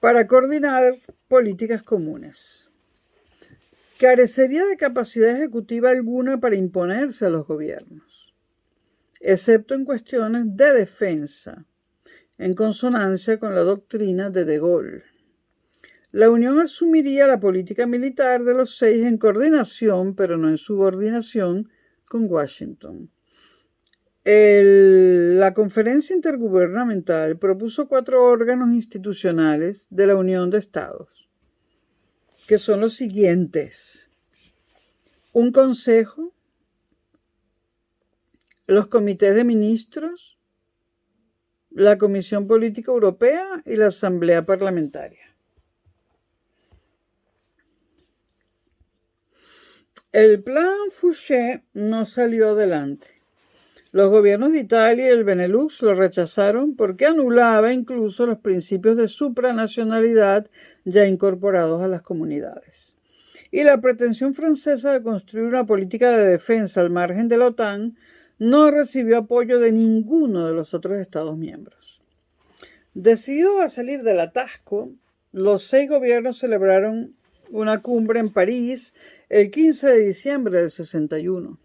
para coordinar políticas comunes. Carecería de capacidad ejecutiva alguna para imponerse a los gobiernos, excepto en cuestiones de defensa, en consonancia con la doctrina de De Gaulle. La Unión asumiría la política militar de los 6 en coordinación, pero no en subordinación, con Washington. La Conferencia Intergubernamental propuso 4 órganos institucionales de la Unión de Estados, que son los siguientes: un consejo, los comités de ministros, la Comisión Política Europea y la Asamblea Parlamentaria. El plan Fouché no salió adelante. Los gobiernos de Italia y el Benelux lo rechazaron porque anulaba incluso los principios de supranacionalidad ya incorporados a las comunidades. Y la pretensión francesa de construir una política de defensa al margen de la OTAN no recibió apoyo de ninguno de los otros Estados miembros. Decididos a salir del atasco, los 6 gobiernos celebraron una cumbre en París el 15 de diciembre del 61.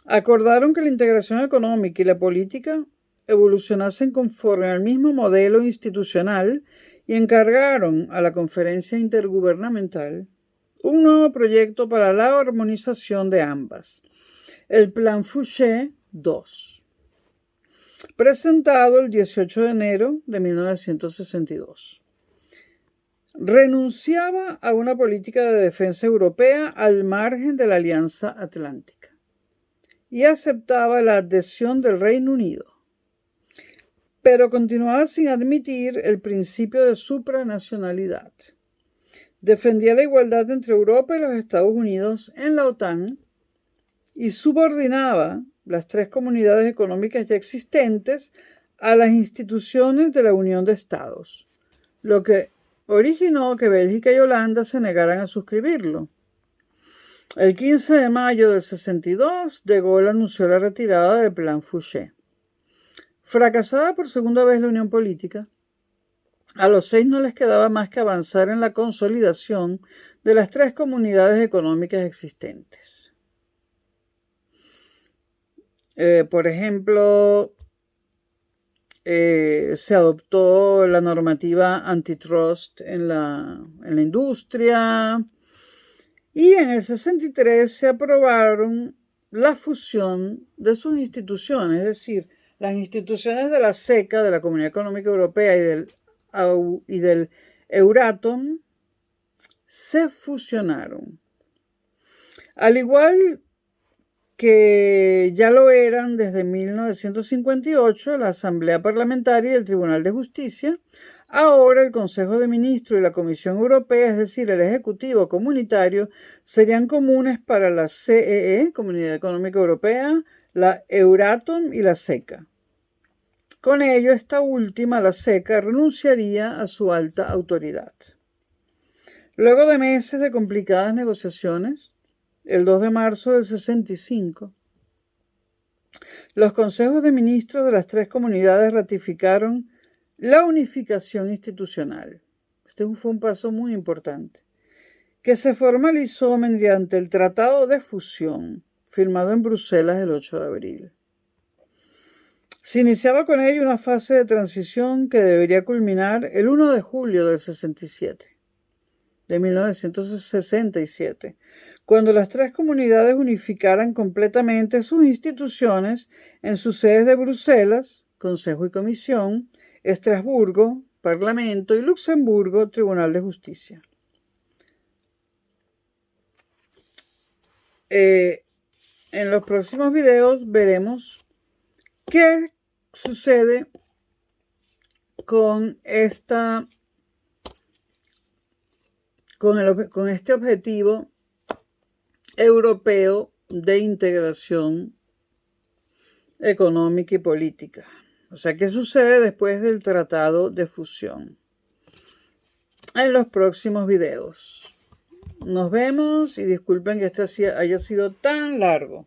Acordaron que la integración económica y la política evolucionasen conforme al mismo modelo institucional y encargaron a la Conferencia Intergubernamental un nuevo proyecto para la armonización de ambas, el Plan Fouché II, presentado el 18 de enero de 1962. Renunciaba a una política de defensa europea al margen de la Alianza Atlántica y aceptaba la adhesión del Reino Unido, pero continuaba sin admitir el principio de supranacionalidad. Defendía la igualdad entre Europa y los Estados Unidos en la OTAN y subordinaba las 3 comunidades económicas ya existentes a las instituciones de la Unión de Estados, lo que originó que Bélgica y Holanda se negaran a suscribirlo. El 15 de mayo del 62, De Gaulle anunció la retirada del Plan Fouché. Fracasada por segunda vez la unión política, a los 6 no les quedaba más que avanzar en la consolidación de las 3 comunidades económicas existentes. Por ejemplo, se adoptó la normativa antitrust en la industria, y en el 63 se aprobaron la fusión de sus instituciones, es decir, las instituciones de la CECA, de la Comunidad Económica Europea y del Euratom, se fusionaron. Al igual que ya lo eran desde 1958 la Asamblea Parlamentaria y el Tribunal de Justicia, ahora el Consejo de Ministros y la Comisión Europea, es decir, el Ejecutivo Comunitario, serían comunes para la CEE, Comunidad Económica Europea, la Euratom y la CECA. Con ello, esta última, la CECA, renunciaría a su alta autoridad. Luego de meses de complicadas negociaciones, el 2 de marzo del 65, los consejos de ministros de las 3 comunidades ratificaron la unificación institucional. Este fue un paso muy importante, que se formalizó mediante el Tratado de Fusión, firmado en Bruselas el 8 de abril. Se iniciaba con ello una fase de transición que debería culminar el 1 de julio del 1967, cuando las 3 comunidades unificaran completamente sus instituciones en sus sedes de Bruselas, Consejo y Comisión, Estrasburgo, Parlamento, y Luxemburgo, Tribunal de Justicia. En los próximos videos veremos qué sucede con este objetivo europeo de integración económica y política. O sea, ¿qué sucede después del Tratado de Fusión? En los próximos videos. Nos vemos y disculpen que este haya sido tan largo.